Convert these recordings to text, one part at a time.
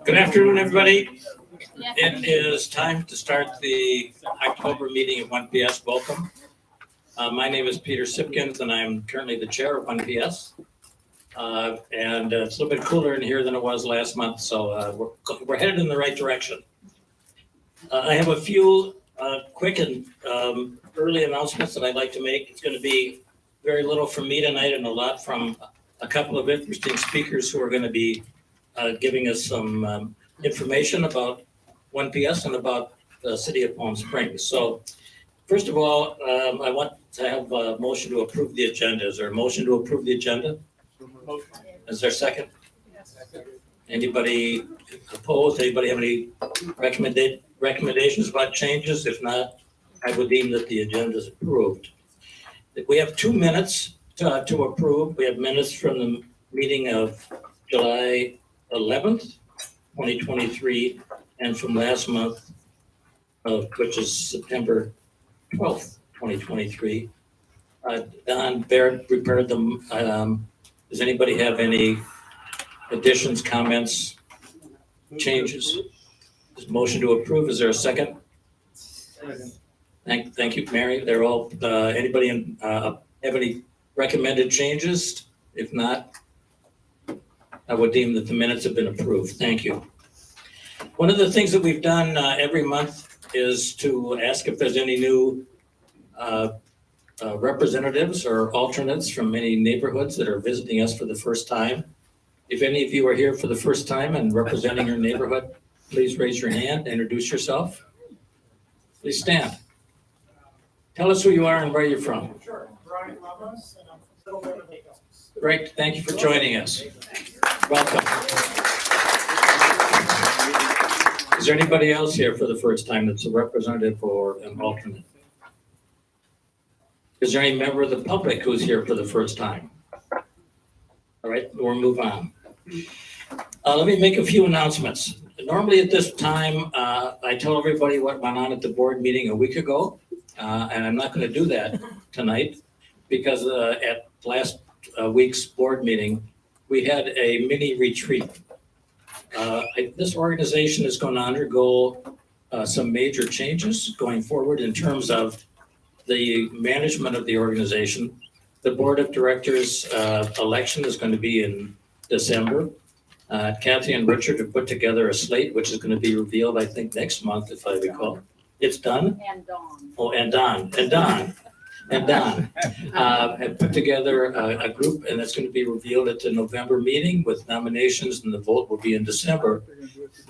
Good afternoon, everybody. It is time to start the October meeting of 1PS. Welcome. My name is Peter Sipkins, and I'm currently the chair of 1PS. And it's a little bit cooler in here than it was last month, so we're headed in the right direction. I have a few quick and early announcements that I'd like to make. It's going to be very little from me tonight and a lot from a couple of interesting speakers who are going to be giving us some information about 1PS and about the city of Palm Springs. So first of all, I want to have a motion to approve the agenda. Is there a motion to approve the agenda? Is there a second? Anybody opposed? Anybody have any recommendations about changes? If not, I would deem that the agenda is approved. We have 2 minutes to approve. We have minutes from the meeting of July 11th, 2023, and from last month, which is September 12th, 2023. Don Barrett prepared them. Does anybody have any additions, comments, changes? Motion to approve. Is there a second? Thank you, Mary. They're all, anybody have any recommended changes? If not, I would deem that the minutes have been approved. Thank you. One of the things that we've done every month is to ask if there's any new representatives or alternates from any neighborhoods that are visiting us for the first time. If any of you are here for the first time and representing your neighborhood, please raise your hand, introduce yourself. Please stand. Tell us who you are and where you're from. Sure. Brian Lovelace, and I'm from Little River Lake Elks. Great. Thank you for joining us. Welcome. Is there anybody else here for the first time that's a representative or an alternate? Is there any member of the public who's here for the first time? All right, we'll move on. Let me make a few announcements. Normally at this time, I tell everybody what went on at the board meeting a week ago, and I'm not going to do that tonight because at last week's board meeting, we had a mini retreat. This organization is going to undergo some major changes going forward in terms of the management of the organization. The board of directors election is going to be in December. Kathy and Richard have put together a slate, which is going to be revealed, I think, next month, if I recall. It's done? And Dawn. Oh, and Don have put together a group, and that's going to be revealed at the November meeting with nominations, and the vote will be in December.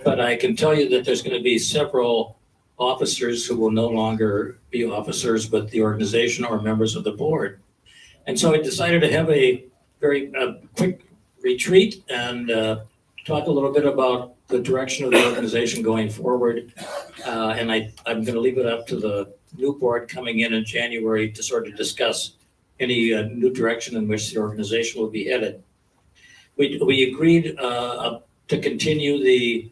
But I can tell you that there's going to be several officers who will no longer be officers with the organization or members of the board. And so I decided to have a very quick retreat and talk a little bit about the direction of the organization going forward. And I'm going to leave it up to the new board coming in January to sort of discuss any new direction in which the organization will be headed. We agreed to continue the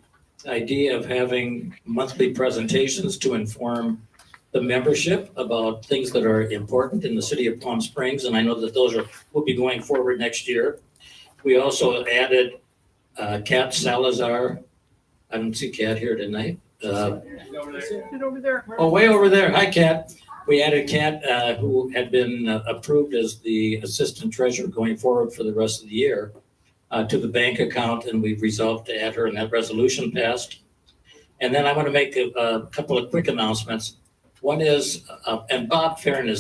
idea of having monthly presentations to inform the membership about things that are important in the city of Palm Springs, and I know that those will be going forward next year. We also added Kat Salazar. I don't see Kat here tonight. Over there. Oh, way over there. Hi, Kat. We added Kat, who had been approved as the assistant treasurer going forward for the rest of the year, to the bank account, and we've resolved to add her, and that resolution passed. And then I want to make a couple of quick announcements. One is, and Bob Farron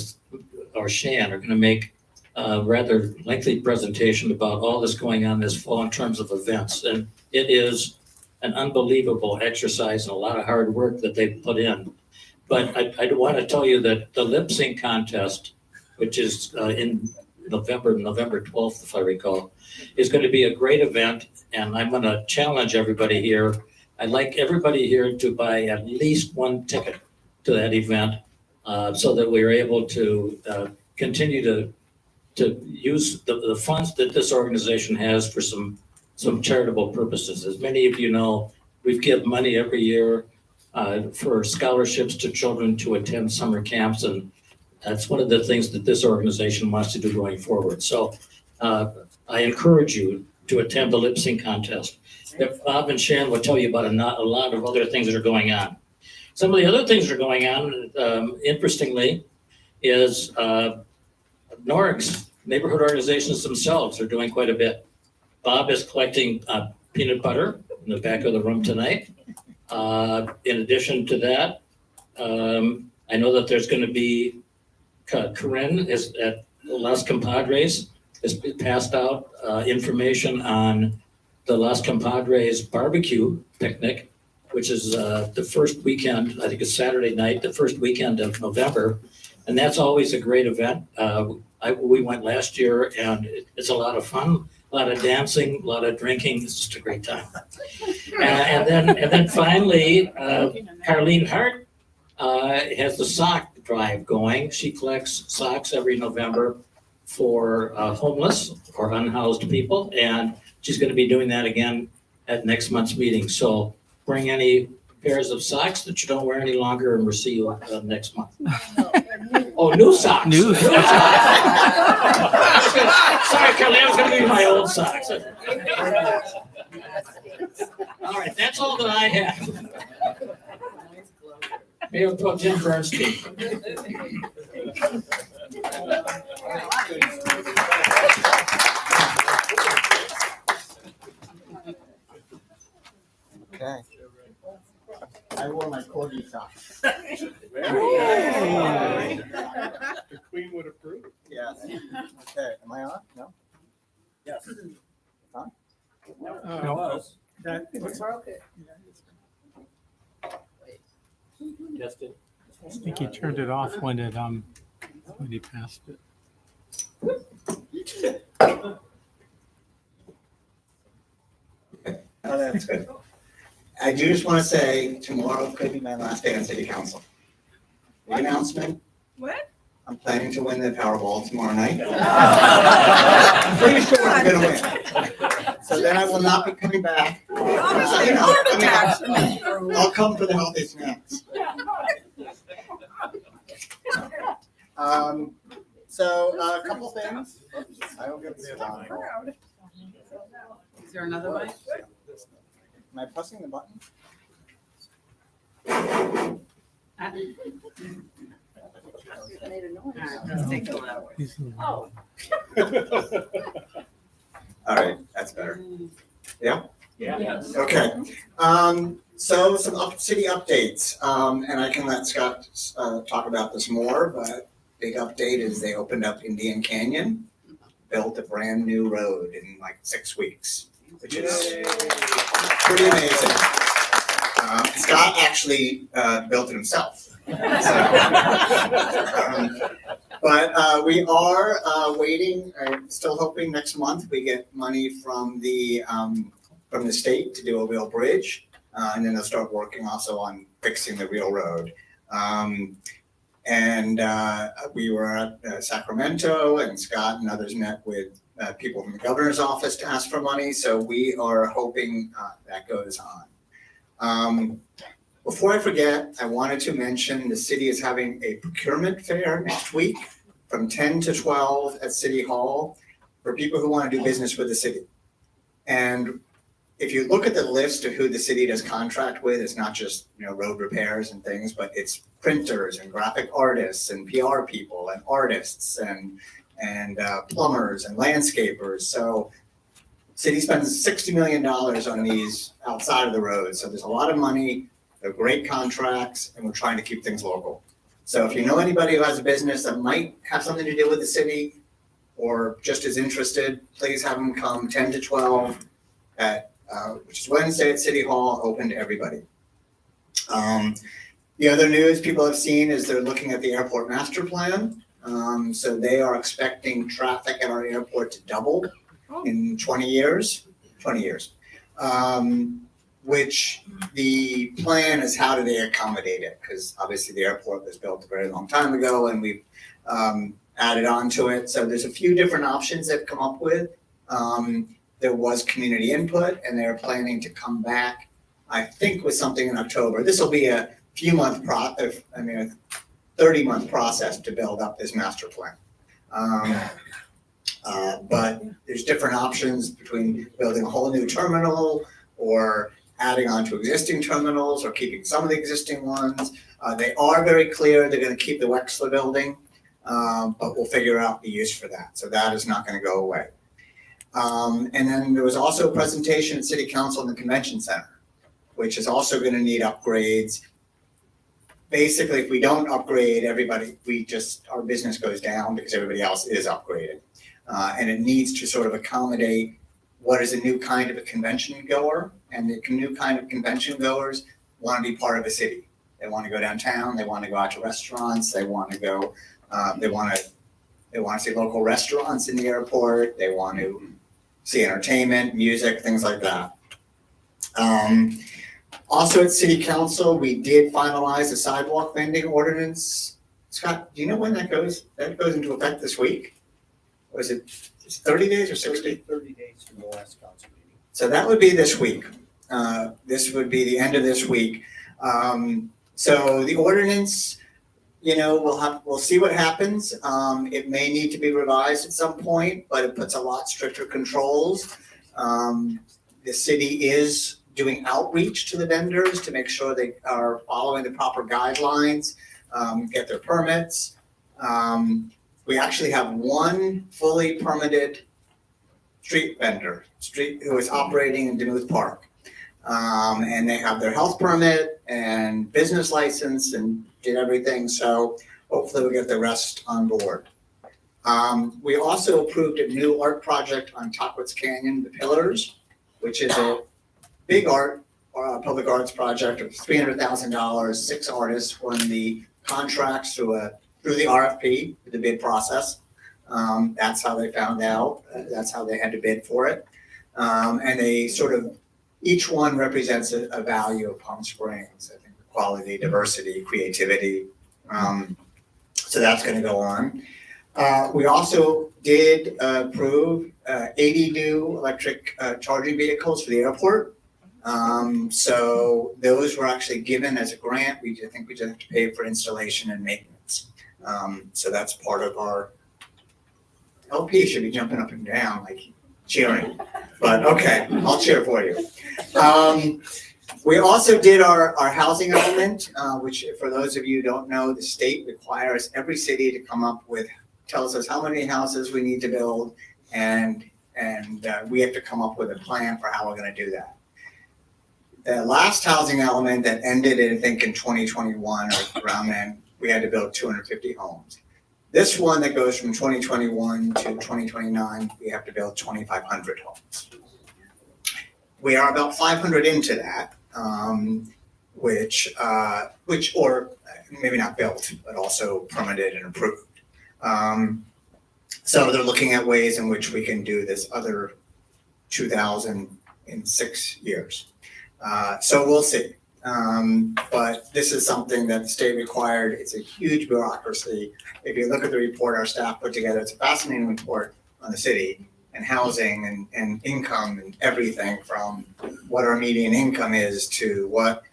or Shan are going to make a rather lengthy presentation about all this going on this fall in terms of events. And it is an unbelievable exercise and a lot of hard work that they've put in. But I want to tell you that the lip sync contest, which is in November 12th, if I recall, is going to be a great event. And I'm going to challenge everybody here. I'd like everybody here to buy at least one ticket to that event so that we're able to continue to use the funds that this organization has for some charitable purposes. As many of you know, we've given money every year for scholarships to children to attend summer camps, and that's one of the things that this organization wants to do going forward. So I encourage you to attend the lip sync contest. Bob and Shan will tell you about a lot of other things that are going on. Some of the other things that are going on, interestingly, is NORGs, neighborhood organizations themselves, are doing quite a bit. Bob is collecting peanut butter in the back of the room tonight. In addition to that, I know that there's going to be, Corinne is at Las Compadres, has passed out information on the Las Compadres barbecue picnic, which is the first weekend, I think it's Saturday night, the first weekend of November. And that's always a great event. We went last year and it's a lot of fun, a lot of dancing, a lot of drinking. It's just a great time. And then finally, Carlene Hart has the sock drive going. She collects socks every November for homeless or unhoused people. And she's going to be doing that again at next month's meeting. So bring any pairs of socks that you don't wear any longer and we'll see you next month. Oh, new socks. New. Sorry, Kelly, I was going to give you my old socks. All right, that's all that I have. Mayor Pro Tem Bernstein. Okay. I wore my corgi socks. The Queen would approve. Yes. Okay, am I on? No? Yes. On? No. Justin. I think he turned it off when he passed it. Oh, that's good. I do just want to say tomorrow could be my last day on city council. The announcement. What? I'm planning to win the Powerball tomorrow night. I'm pretty sure I'm gonna win. So then I will not be coming back. I'll come for the healthy snacks. So a couple things. I don't get this on. Is there another one? Am I pressing the button? Let's take a look. Oh. All right, that's better. Yeah. Okay. So some city updates, and I can let Scott talk about this more, but big update is they opened up Indian Canyon, built a brand new road in like 6 weeks, which is pretty amazing. Scott actually built it himself. But we are waiting, still hoping next month we get money from the state to do a real bridge, and then they'll start working also on fixing the real road. We were at Sacramento, and Scott and others met with people from the governor's office to ask for money, so we are hoping that goes on. Before I forget, I wanted to mention the city is having a procurement fair next week from 10 to 12 at City Hall for people who want to do business with the city. And if you look at the list of who the city does contract with, it's not just road repairs and things, but it's printers and graphic artists and PR people and artists and plumbers and landscapers. So city spends $60 million on these outside of the road. So there's a lot of money. They're great contracts, and we're trying to keep things local. So if you know anybody who has a business that might have something to do with the city or just is interested, please have them come 10 to 12 at which is Wednesday at City Hall, open to everybody. The other news people have seen is they're looking at the airport master plan. So they are expecting traffic at our airport to double in 20 years. Which the plan is how do they accommodate it? Because obviously the airport was built a very long time ago and we've added on to it. So there's a few different options they've come up with. There was community input and they're planning to come back, I think, with something in October. This will be a 30-month process to build up this master plan. But there's different options between building a whole new terminal or adding on to existing terminals or keeping some of the existing ones. They are very clear they're gonna keep the Wexler building, but we'll figure out the use for that. So that is not gonna go away. And then there was also a presentation at City Council in the Convention Center, which is also gonna need upgrades. Basically, if we don't upgrade everybody, our business goes down because everybody else is upgrading. And it needs to sort of accommodate what is a new kind of a convention goer. And the new kind of convention goers want to be part of a city. They want to go downtown, they want to go out to restaurants, they want to go, they want to see local restaurants in the airport, they want to see entertainment, music, things like that. Also at City Council, we did finalize the sidewalk vending ordinance. Scott, do you know when that goes? That goes into effect this week? Or is it 30 days or 60? 30 days from the last council meeting. So that would be this week. This would be the end of this week. So the ordinance, we'll see what happens. It may need to be revised at some point, but it puts a lot stricter controls. The city is doing outreach to the vendors to make sure they are following the proper guidelines, get their permits. We actually have one fully permitted street vendor, who is operating in Duluth Park. And they have their health permit and business license and did everything. So hopefully we'll get the rest on board. We also approved a new art project on Tockwitz Canyon, The Pillars, which is a big public arts project of $300,000. 6 artists won the contracts through the RFP, the bid process. That's how they found out. That's how they had to bid for it. And they each one represents a value of Palm Springs. I think quality, diversity, creativity. So that's going to go on. We also did approve 80 new electric charging vehicles for the airport. So those were actually given as a grant. I think we just have to pay for installation and maintenance. So that's part of our LP should be jumping up and down, like cheering. But okay, I'll cheer for you. We also did our housing element, which for those of you who don't know, the state requires every city to come up with, tells us how many houses we need to build, and we have to come up with a plan for how we're going to do that. The last housing element that ended, I think, in 2021 or around then, we had to build 250 homes. This one that goes from 2021 to 2029, we have to build 2,500 homes. We are about 500 into that, which or maybe not built, but also permitted and approved. So they're looking at ways in which we can do this other 2,000 in 6 years. So we'll see. But this is something that the state required. It's a huge bureaucracy. If you look at the report our staff put together, it's a fascinating report on the city and housing and income and everything, from what our median income is to what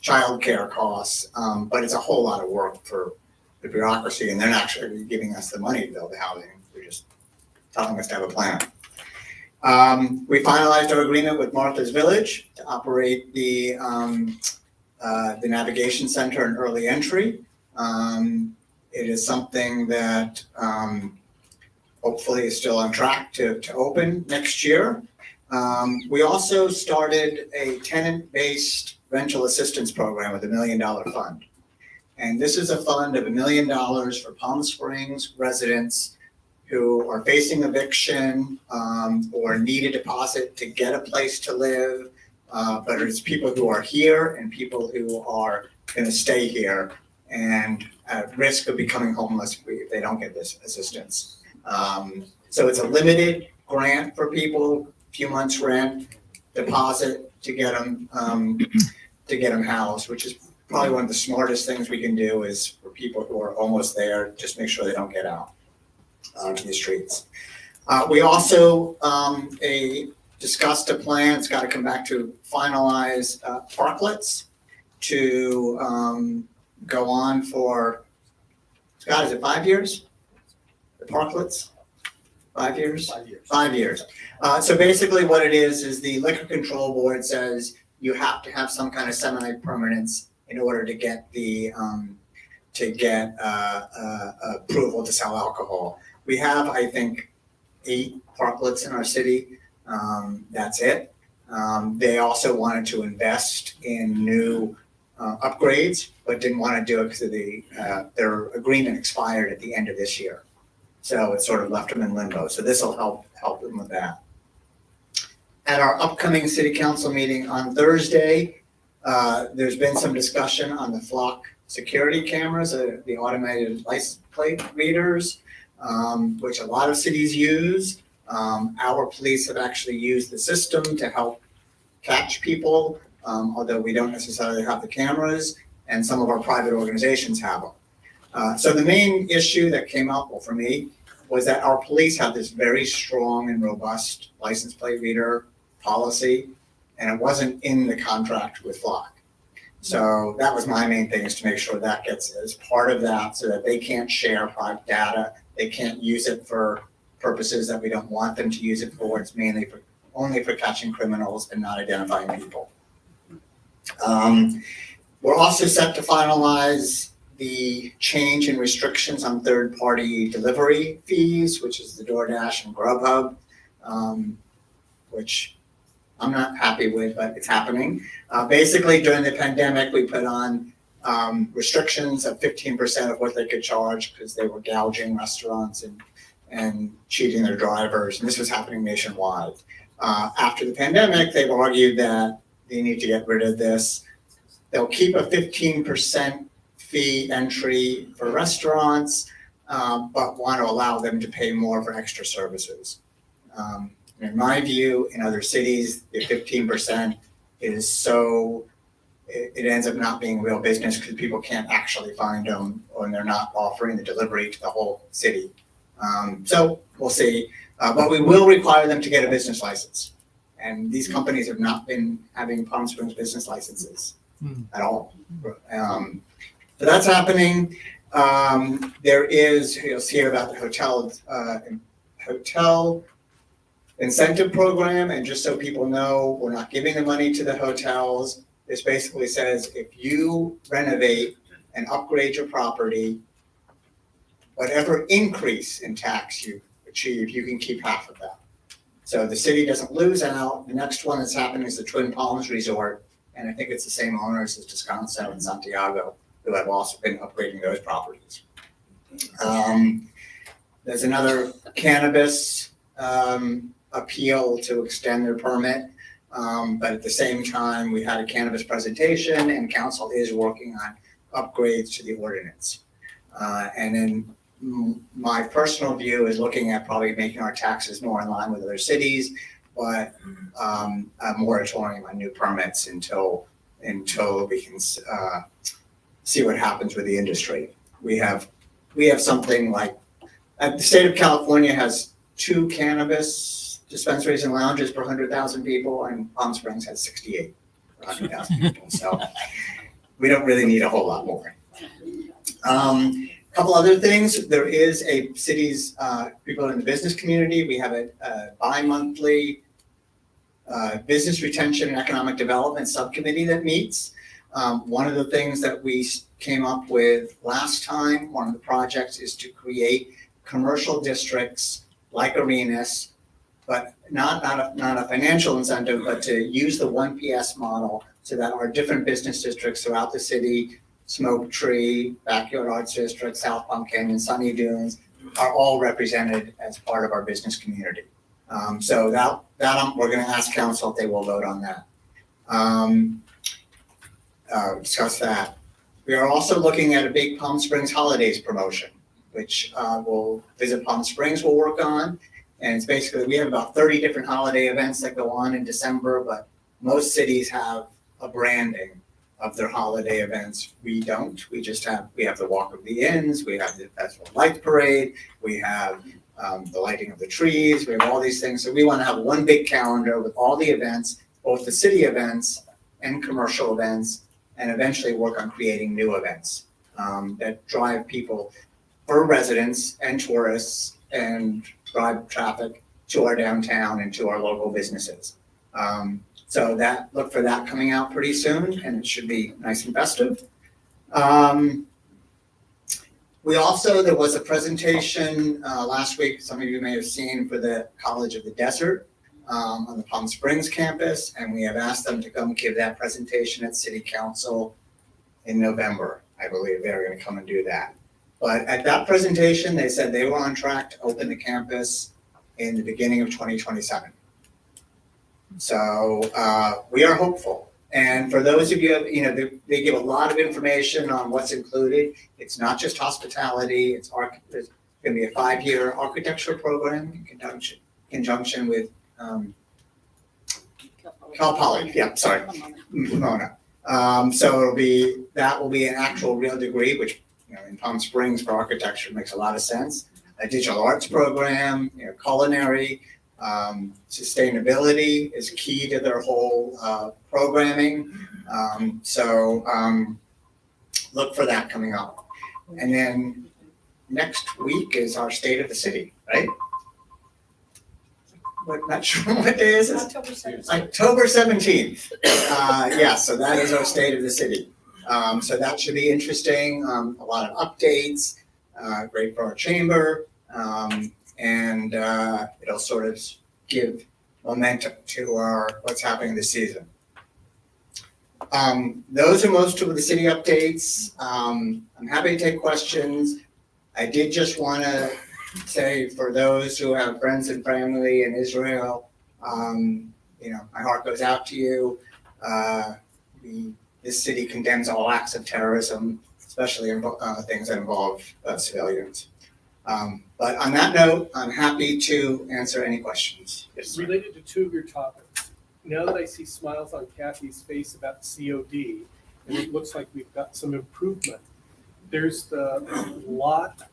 childcare costs. But it's a whole lot of work for the bureaucracy, and they're not actually giving us the money to build the housing. They're just telling us to have a plan. We finalized our agreement with Martha's Village to operate the navigation center and early entry. It is something that hopefully is still on track to open next year. We also started a tenant-based rental assistance program with $1 million fund. And this is a fund of $1 million for Palm Springs residents who are facing eviction or need a deposit to get a place to live. But it's people who are here and people who are going to stay here and at risk of becoming homeless if they don't get this assistance. So it's a limited grant for people, few months rent, deposit to get them housed, which is probably one of the smartest things we can do is for people who are almost there, just make sure they don't get out to the streets. We also discussed a plan. It's got to come back to finalize parklets to go on for, Scott, is it 5 years? The parklets? 5 years? 5 years. 5 years. So basically what it is the Liquor Control Board says you have to have some kind of semi-permanence in order to get the, approval to sell alcohol. We have, I think, 8 parklets in our city. That's it. They also wanted to invest in new upgrades, but didn't want to do it because their agreement expired at the end of this year. So it sort of left them in limbo. So this will help them with that. At our upcoming city council meeting on Thursday, there's been some discussion on the Flock security cameras, the automated license plate readers, which a lot of cities use. Our police have actually used the system to help catch people, although we don't necessarily have the cameras, and some of our private organizations have them. So the main issue that came up, well, for me, was that our police have this very strong and robust license plate reader policy, and it wasn't in the contract with Flock. So that was my main thing, is to make sure that gets as part of that, so that they can't share private data. They can't use it for purposes that we don't want them to use it for. It's mainly only for catching criminals and not identifying people. We're also set to finalize the change in restrictions on third-party delivery fees, which is the DoorDash and Grubhub, which I'm not happy with, but it's happening. Basically, during the pandemic, we put on restrictions of 15% of what they could charge because they were gouging restaurants and cheating their drivers, and this was happening nationwide. After the pandemic, they've argued that they need to get rid of this. They'll keep a 15% fee entry for restaurants, but want to allow them to pay more for extra services. In my view, in other cities, the 15% is so, it ends up not being real business because people can't actually find them, or they're not offering the delivery to the whole city. So we'll see, but we will require them to get a business license. And these companies have not been having Palm Springs business licenses at all. So that's happening. There is, you'll see here about the hotel incentive program. And just so people know, we're not giving the money to the hotels. This basically says if you renovate and upgrade your property, whatever increase in tax you achieve, you can keep half of that. So the city doesn't lose out. The next one that's happening is the Twin Palms Resort. And I think it's the same owners as Descanso and Santiago, who have also been upgrading those properties. There's another cannabis appeal to extend their permit. But at the same time, we had a cannabis presentation, and council is working on upgrades to the ordinance. And then my personal view is looking at probably making our taxes more in line with other cities, but a moratorium on new permits until we can see what happens with the industry. We have something like, the state of California has 2 cannabis dispensaries and lounges per 100,000 people, and Palm Springs has 68 per 100,000 people. So we don't really need a whole lot more. Couple other things. There is a city's people in the business community. We have a bi-monthly business retention and economic development subcommittee that meets. One of the things that we came up with last time, one of the projects, is to create commercial districts like Arenas, but not a financial incentive, but to use the 1PS model so that our different business districts throughout the city, Smoke Tree, Backyard Arts District, South Palm Canyon, Sunny Dunes, are all represented as part of our business community. So that we're going to ask council if they will vote on that. Discuss that. We are also looking at a big Palm Springs holidays promotion, which will Visit Palm Springs will work on. And it's basically, we have about 30 different holiday events that go on in December, but most cities have a branding of their holiday events. We don't. We have the Walk of the Inns, we have the Festival Light Parade, we have the lighting of the trees, we have all these things. So we want to have one big calendar with all the events, both the city events and commercial events, and eventually work on creating new events that drive people, for residents and tourists and drive traffic to our downtown and to our local businesses. So look for that coming out pretty soon, and it should be nice and festive. There was a presentation last week, some of you may have seen, for the College of the Desert on the Palm Springs campus, and we have asked them to come give that presentation at City Council in November. I believe they're going to come and do that. But at that presentation, they said they were on track to open the campus in the beginning of 2027. So we are hopeful. And for those of you, they give a lot of information on what's included. It's not just hospitality. There's going to be a 5-year architecture program in conjunction with Cal Poly. Yeah, sorry, Mona. So that will be an actual real degree, which in Palm Springs for architecture makes a lot of sense. A digital arts program, culinary, sustainability is key to their whole programming. Look for that coming up. And then next week is our State of the City, right? Not sure what day is it? October 17th. October 17th. So that is our State of the City. So that should be interesting. A lot of updates, great for our chamber, and it'll sort of give momentum to what's happening this season. Those are most of the city updates. I'm happy to take questions. I did just want to say, for those who have friends and family in Israel, my heart goes out to you. This city condemns all acts of terrorism, especially things that involve civilians. But on that note, I'm happy to answer any questions. Yes, Related to two of your topics, now that I see smiles on Kathy's face about COD, and it looks like we've got some improvement, there's the lot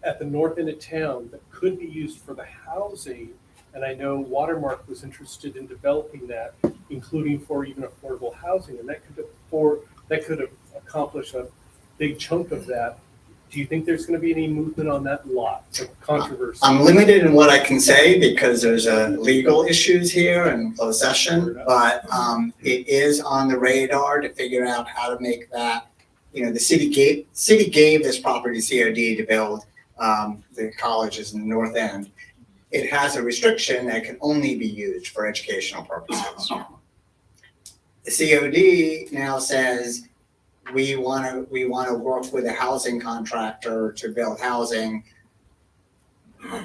at the north end of town that could be used for the housing, and I know Watermark was interested in developing that, including for even affordable housing, and that could accomplish a big chunk of that. Do you think there's going to be any movement on that lot? Controversy? I'm limited in what I can say because there's legal issues here and closed session, but it is on the radar to figure out how to make that. The city gave this property COD to build the colleges in the north end. It has a restriction that can only be used for educational purposes. The COD now says we want to work with a housing contractor to build housing.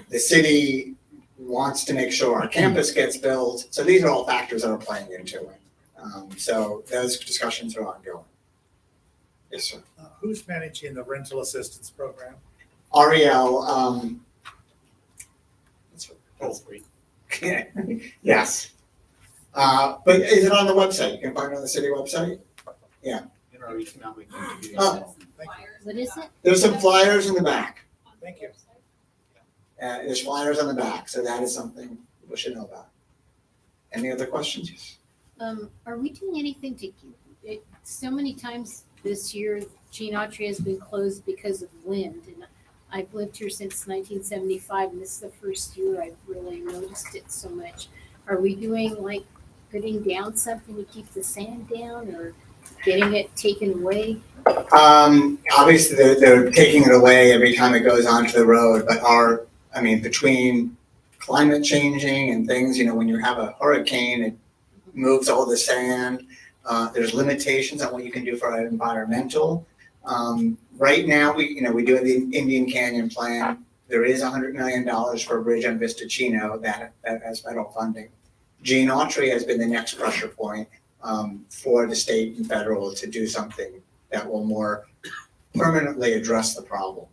The city wants to make sure our campus gets built. So these are all factors that are playing into it. So those discussions are ongoing. Yes, sir. Who's managing the rental assistance program? Ariel, yes. But is it on the website? You can find it on the city website? In our economic community. Oh. What is it? There's some flyers in the back. Thank you. There's flyers on the back, so that is something people should know about. Any other questions? Are we doing anything so many times this year, Gene Autry has been closed because of wind, and I've lived here since 1975, and this is the first year I've really noticed it so much. Are we doing putting down something to keep the sand down, or getting it taken away? Obviously they're taking it away every time it goes onto the road, but between climate changing and things, when you have a hurricane, it moves all the sand. There's limitations on what you can do for environmental. Right now, we do the Indian Canyon plan. There is $100 million for a bridge on Vista Chino that has federal funding. Gene Autry has been the next pressure point for the state and federal to do something that will more permanently address the problem.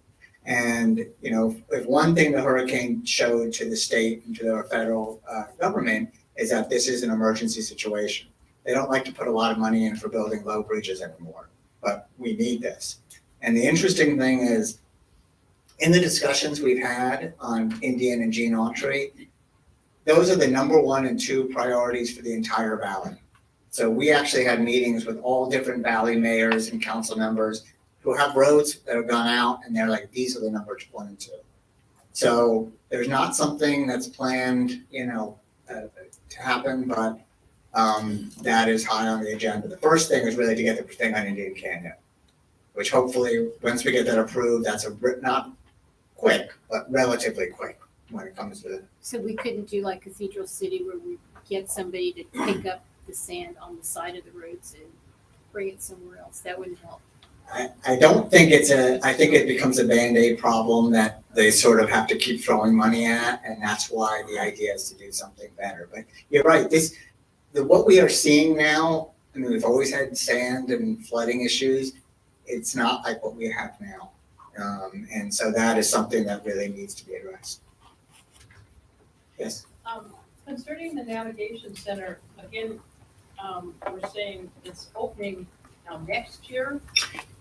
And, if one thing the hurricane showed to the state and to the federal government is that this is an emergency situation. They don't like to put a lot of money in for building low bridges anymore, but we need this. And the interesting thing is, in the discussions we've had on Indian and Gene Autry, those are the number 1 and 2 priorities for the entire valley. So we actually had meetings with all different valley mayors and council members who have roads that have gone out, and they're like, these are the numbers 1 and 2. So there's not something that's planned, to happen, but that is high on the agenda. The first thing is really to get the thing on Indian Canyon, which hopefully, once we get that approved, that's not quick, but relatively quick when it comes to. So we couldn't do like Cathedral City where we get somebody to pick up the sand on the side of the roads and bring it somewhere else. That wouldn't help. I don't think I think it becomes a Band-Aid problem that they sort of have to keep throwing money at, and that's why the idea is to do something better. But you're right, what we are seeing now, I mean, we've always had sand and flooding issues. It's not like what we have now. And so that is something that really needs to be addressed. Yes? Concerning the navigation center, again, we're saying it's opening now next year.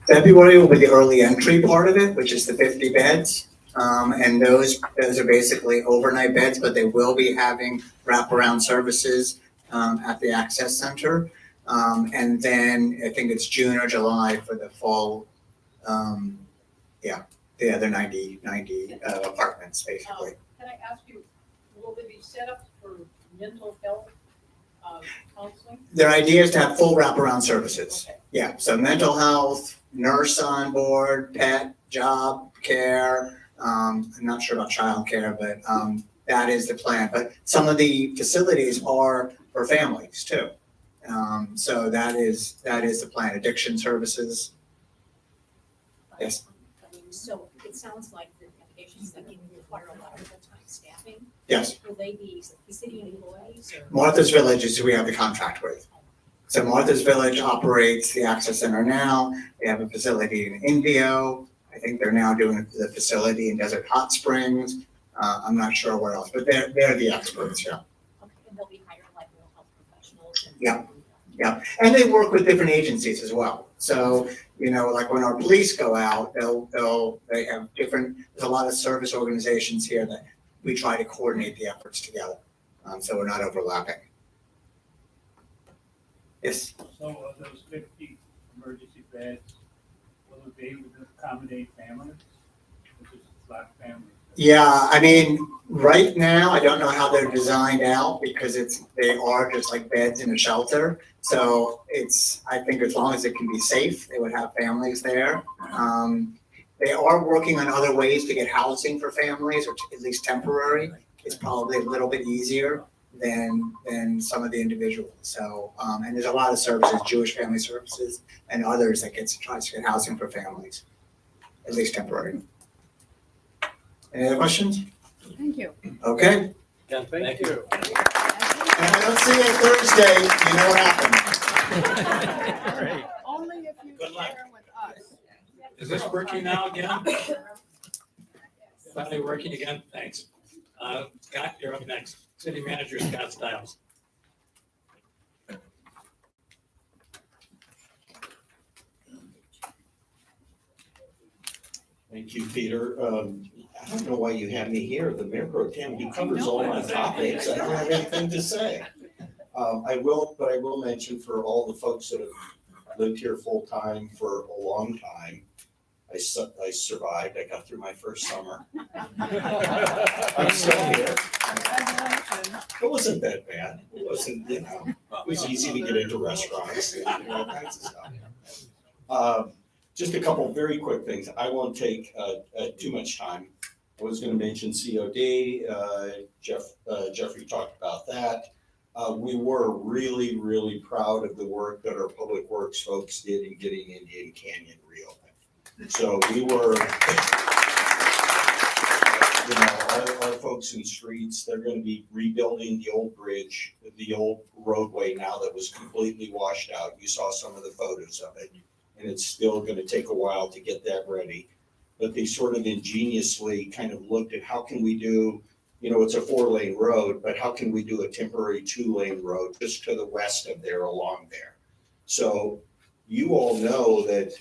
February will be the early entry part of it, which is the 50 beds. And those are basically overnight beds, but they will be having wraparound services at the Access Center. And then I think it's June or July for the fall, the other 90 apartments, basically. Can I ask you, will they be set up for mental health counseling? Their idea is to have full wraparound services. Okay. Yeah, so mental health, nurse on board, pet, job care. I'm not sure about childcare, but that is the plan. But some of the facilities are for families too. So that is the plan. Addiction services. Yes. So it sounds like the navigation center require a lot of full-time staffing. Yes. Will they be city employees or? Martha's Village is who we have the contract with. So Martha's Village operates the Access Center now. They have a facility in Indio. I think they're now doing the facility in Desert Hot Springs. I'm not sure where else, but they're the experts, yeah. Okay, and they'll be hiring like mental health professionals and. Yeah. Yeah, and they work with different agencies as well. So, like when our police go out, they have there's a lot of service organizations here that we try to coordinate the efforts together. So we're not overlapping. Yes. So of those 50 emergency beds, will it be able to accommodate families? Which is a lot of families. Yeah, I mean, right now, I don't know how they're designed out because they are just like beds in a shelter. So I think as long as it can be safe, they would have families there. They are working on other ways to get housing for families, or at least temporary. It's probably a little bit easier than some of the individuals. So, and there's a lot of services, Jewish Family Services and others that tries to get housing for families, at least temporary. Any other questions? Thank you. Okay. Yeah, Thank you. And if I don't see you Thursday, you know what happened. Great. Only if you Good luck. share with us. Is this working now again? Finally working again? Thanks. Scott, you're up next. City Manager Scott Stiles. Thank you, Peter. I don't know why you have me here. The Mayor Pro Tem, he covers all my topics. I don't have anything to say. I will mention for all the folks that have lived here full-time for a long time, I survived. I got through my first summer. I'm still here. It wasn't that bad. It wasn't, it was easy to get into restaurants, all kinds of stuff. Just a couple very quick things. I won't take too much time. I was going to mention COD. Jeffrey talked about that. We were really, really proud of the work that our public works folks did in getting Indian Canyon reopened. So we were, our folks in streets, they're going to be rebuilding the old bridge, the old roadway now that was completely washed out. You saw some of the photos of it. And it's still going to take a while to get that ready. But they sort of ingeniously kind of looked at how can we do, it's a 4-lane road, but how can we do a temporary 2-lane road just to the west of there along there? So you all know that,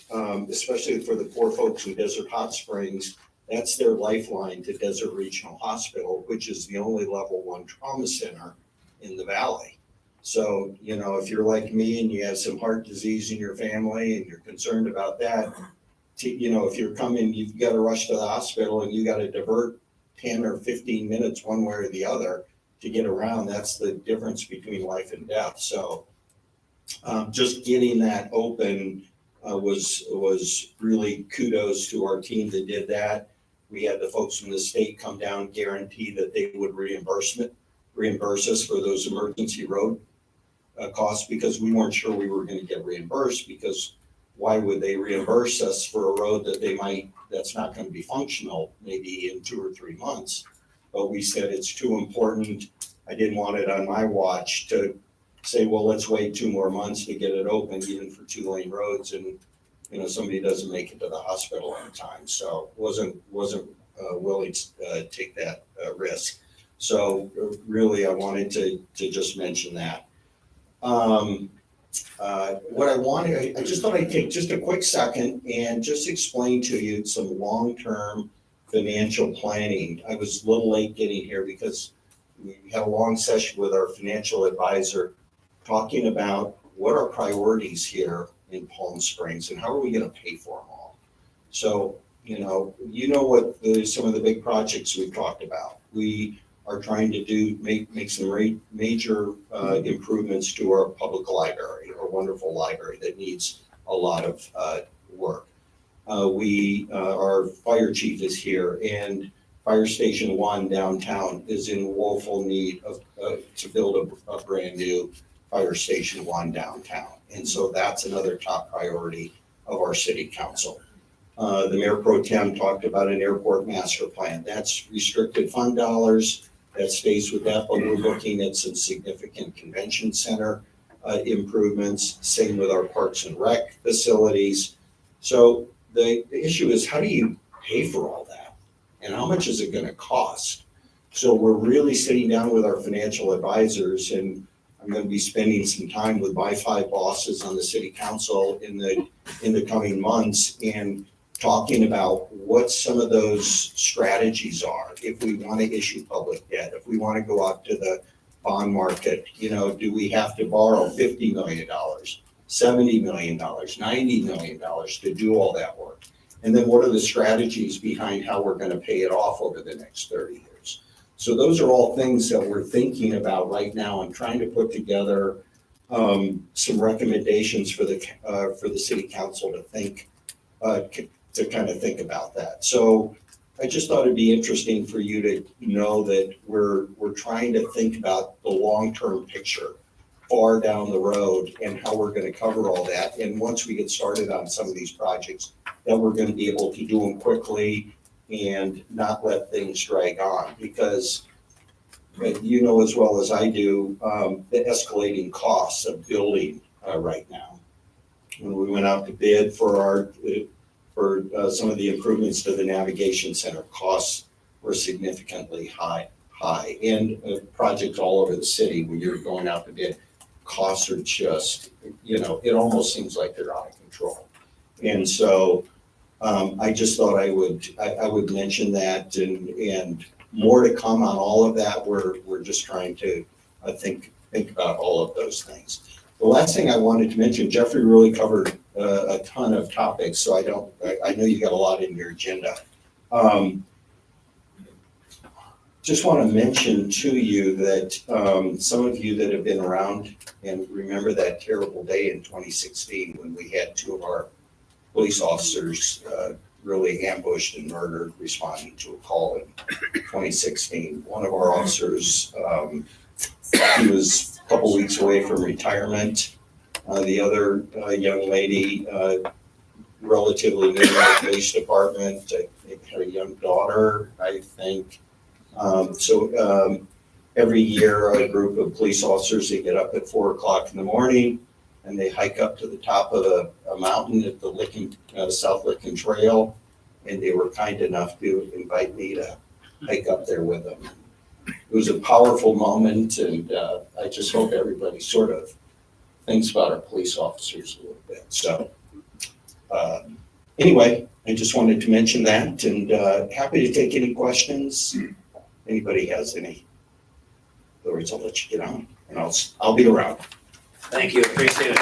especially for the poor folks in Desert Hot Springs, that's their lifeline to Desert Regional Hospital, which is the only level 1 trauma center in the valley. So, if you're like me and you have some heart disease in your family and you're concerned about that, if you're coming, you've got to rush to the hospital and you got to divert 10 or 15 minutes one way or the other to get around. That's the difference between life and death. So just getting that open was really kudos to our team that did that. We had the folks from the state come down, guarantee that they would reimburse us for those emergency road costs, because we weren't sure we were going to get reimbursed, because why would they reimburse us for a road that's not going to be functional maybe in 2 or 3 months? But we said it's too important. I didn't want it on my watch to say, well, let's wait 2 more months to get it open, even for 2-lane roads, and somebody doesn't make it to the hospital on time. So wasn't willing to take that risk. So really, I wanted to just mention that. I just thought I'd take just a quick second and just explain to you some long-term financial planning. I was a little late getting here because we had a long session with our financial advisor talking about what are priorities here in Palm Springs and how are we going to pay for them all. So, what some of the big projects we've talked about. We are trying to make some major improvements to our public library, our wonderful library that needs a lot of work. Our fire chief is here, and Fire Station 1 downtown is in woeful need of to build a brand new Fire Station 1 downtown. And so that's another top priority of our city council. The Mayor Pro Tem talked about an airport master plan. That's restricted fund dollars. That stays with that, but we're looking at some significant convention center improvements. Same with our parks and rec facilities. So the issue is, how do you pay for all that? And how much is it going to cost? So we're really sitting down with our financial advisors, and I'm going to be spending some time with my 5 bosses on the city council in the coming months, and talking about what some of those strategies are. If we want to issue public debt, if we want to go out to the bond market, do we have to borrow $50 million, $70 million, $90 million to do all that work? And then what are the strategies behind how we're going to pay it off over the next 30 years? So those are all things that we're thinking about right now and trying to put together some recommendations for the city council to think to kind of think about that. So I just thought it'd be interesting for you to know that we're trying to think about the long-term picture far down the road and how we're going to cover all that. And once we get started on some of these projects, that we're going to be able to do them quickly and not let things drag on, because you know as well as I do the escalating costs of building right now. When we went out to bid for some of the improvements to the navigation center, costs were significantly high. And projects all over the city, when you're going out to bid, costs are just, it almost seems like they're out of control. And so I just thought I would mention that, and more to come on all of that. We're just trying to think about all of those things. The last thing I wanted to mention, Jeffrey really covered a ton of topics, so I know you got a lot in your agenda. Just want to mention to you that some of you that have been around and remember that terrible day in 2016 when we had 2 of our police officers really ambushed and murdered responding to a call in 2016. One of our officers, he was a couple weeks away from retirement. The other young lady, relatively new to the police department, had a young daughter, I think. Every year, a group of police officers, they get up at 4 o'clock in the morning and they hike up to the top of a mountain at the South Licking Trail. And they were kind enough to invite me to hike up there with them. It was a powerful moment, and I just hope everybody sort of thinks about our police officers a little bit. So anyway, I just wanted to mention that, and happy to take any questions. Anybody has any? Otherwise, I'll let you get on, and I'll be around. Thank you, appreciate it.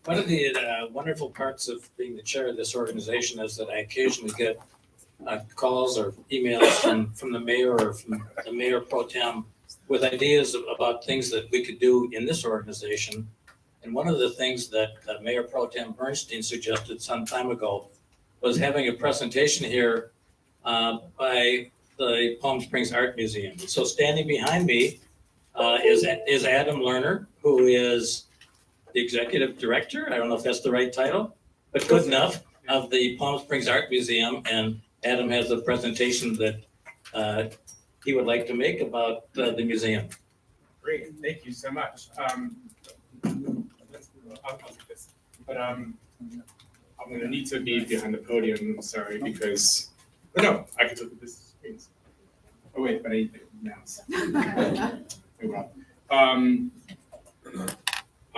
One of the wonderful parts of being the chair of this organization is that I occasionally get calls or emails from the mayor or from the mayor pro tem with ideas about things that we could do in this organization. And one of the things that Mayor Pro Tem Bernstein suggested some time ago was having a presentation here by the Palm Springs Art Museum. So standing behind me is Adam Lerner, who is the executive director. I don't know if that's the right title, but good enough, of the Palm Springs Art Museum. And Adam has a presentation that he would like to make about the museum. Great, thank you so much. I'll take this, but I'm gonna need to be behind the podium, I'm sorry, because, oh no, I can look at this screen. Oh wait, but I need the mouse. Oh well. I'll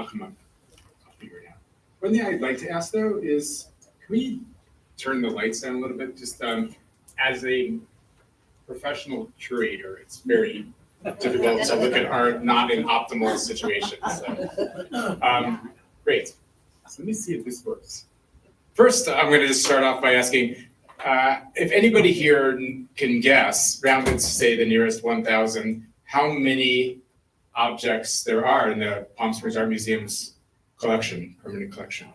come up, I'll figure it out. One thing I'd like to ask though is, can we turn the lights down a little bit? Just as a professional curator, it's very difficult to look at art not in optimal situations. So. Great. So let me see if this works. First, I'm going to just start off by asking if anybody here can guess, rounded to say the nearest 1,000, how many objects there are in the Palm Springs Art Museum's collection, permanent collection.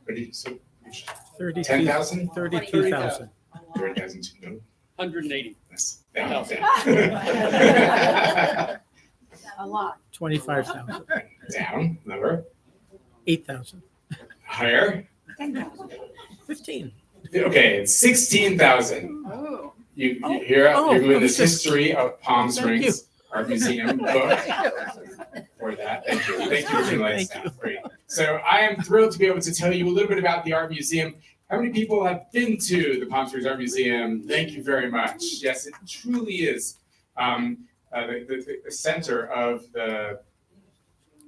Ready? So 10,000? 32,000. 30,000, no. 180. Yes. Down. A lot. 25,000. Down, lower, 8,000. higher. 15. Okay, it's 16,000. Oh. You hear, you're doing this okay. history of Palm Thank Springs Art Museum book for that. Thank you. Thank you for tuning lights Thank down. Great. So I am thrilled to be able to tell you a little bit about the Art Museum. How many people have been to the Palm Springs Art Museum? Thank you very much. Yes, it truly is the center of the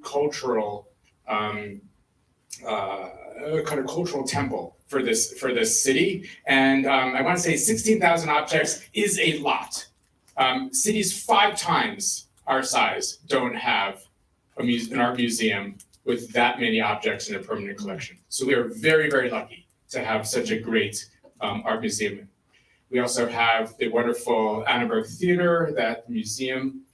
cultural kind of cultural temple for this city. And I want to say 16,000 objects is a lot. Cities 5 times our size don't have an art museum with that many objects in a permanent collection. So we are very, very lucky to have such a great art museum. We also have the wonderful Annenberg Theater that the museum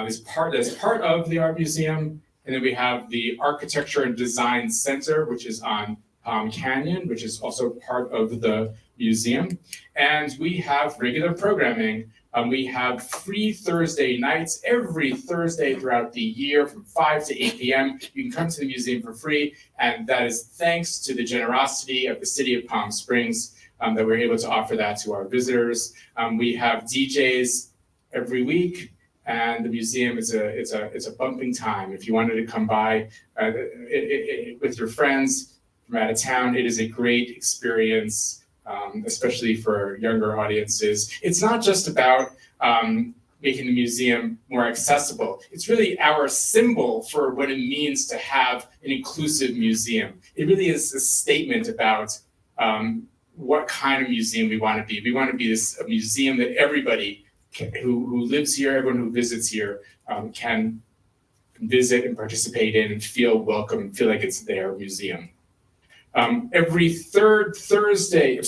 is part of the art museum. And then we have the Architecture and Design Center, which is on Palm Canyon, which is also part of the museum. And we have regular programming. We have free Thursday nights every Thursday throughout the year from 5 to 8 p.m. You can come to the museum for free, and that is thanks to the generosity of the city of Palm Springs that we're able to offer that to our visitors. We have DJs every week, and the museum is a bumping time. If you wanted to come by with your friends from out of town, it is a great experience. Especially for younger audiences. It's not just about making the museum more accessible. It's really our symbol for what it means to have an inclusive museum. It really is a statement about what kind of museum we want to be. We want to be a museum that everybody who lives here, everyone who visits here can visit and participate in and feel welcome, feel like it's their museum. Every third Sunday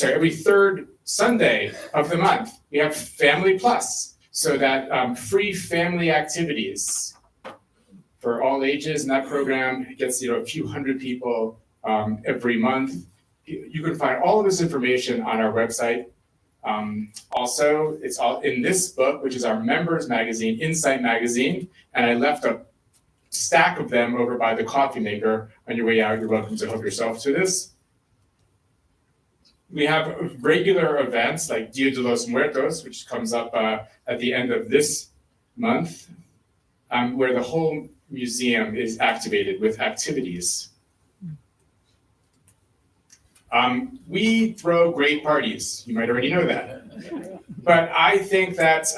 of the month, we have Family Plus, so that free family activities for all ages, and that program gets a few hundred people every month. You can find all of this information on our website. Also, it's all in this book, which is our members magazine, Insight Magazine, and I left a stack of them over by the coffee maker. On your way out, you're welcome to help yourself to this. We have regular events like Dia de los Muertos, which comes up at the end of this month, where the whole museum is activated with activities. We throw great parties. You might already know that. But I think that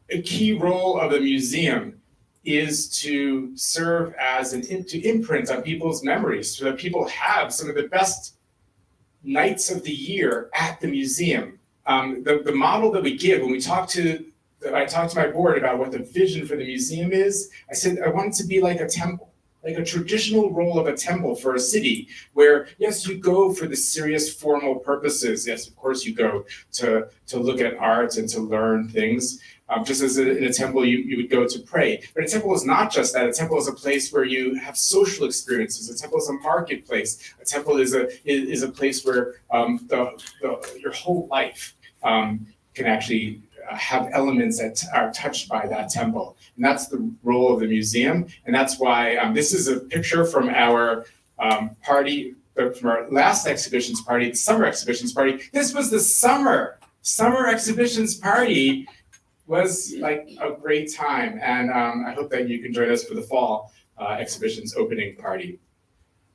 a key role of the museum is to serve as to imprint on people's memories so that people have some of the best nights of the year at the museum. The model that we give when I talked to my board about what the vision for the museum is, I said I want it to be like a temple. like a traditional role of a temple for a city, where yes, you go for the serious formal purposes. Yes, of course you go to look at art and to learn things. Just as in a temple, you would go to pray. But a temple is not just that. A temple is a place where you have social experiences. A temple is a marketplace. A temple is a place where your whole life can actually have elements that are touched by that temple. And that's the role of the museum. And that's why this is a picture from our party, from our last exhibitions party, the summer exhibitions party. This was the summer exhibitions party. Was like a great time, and I hope that you can join us for the fall exhibitions opening party.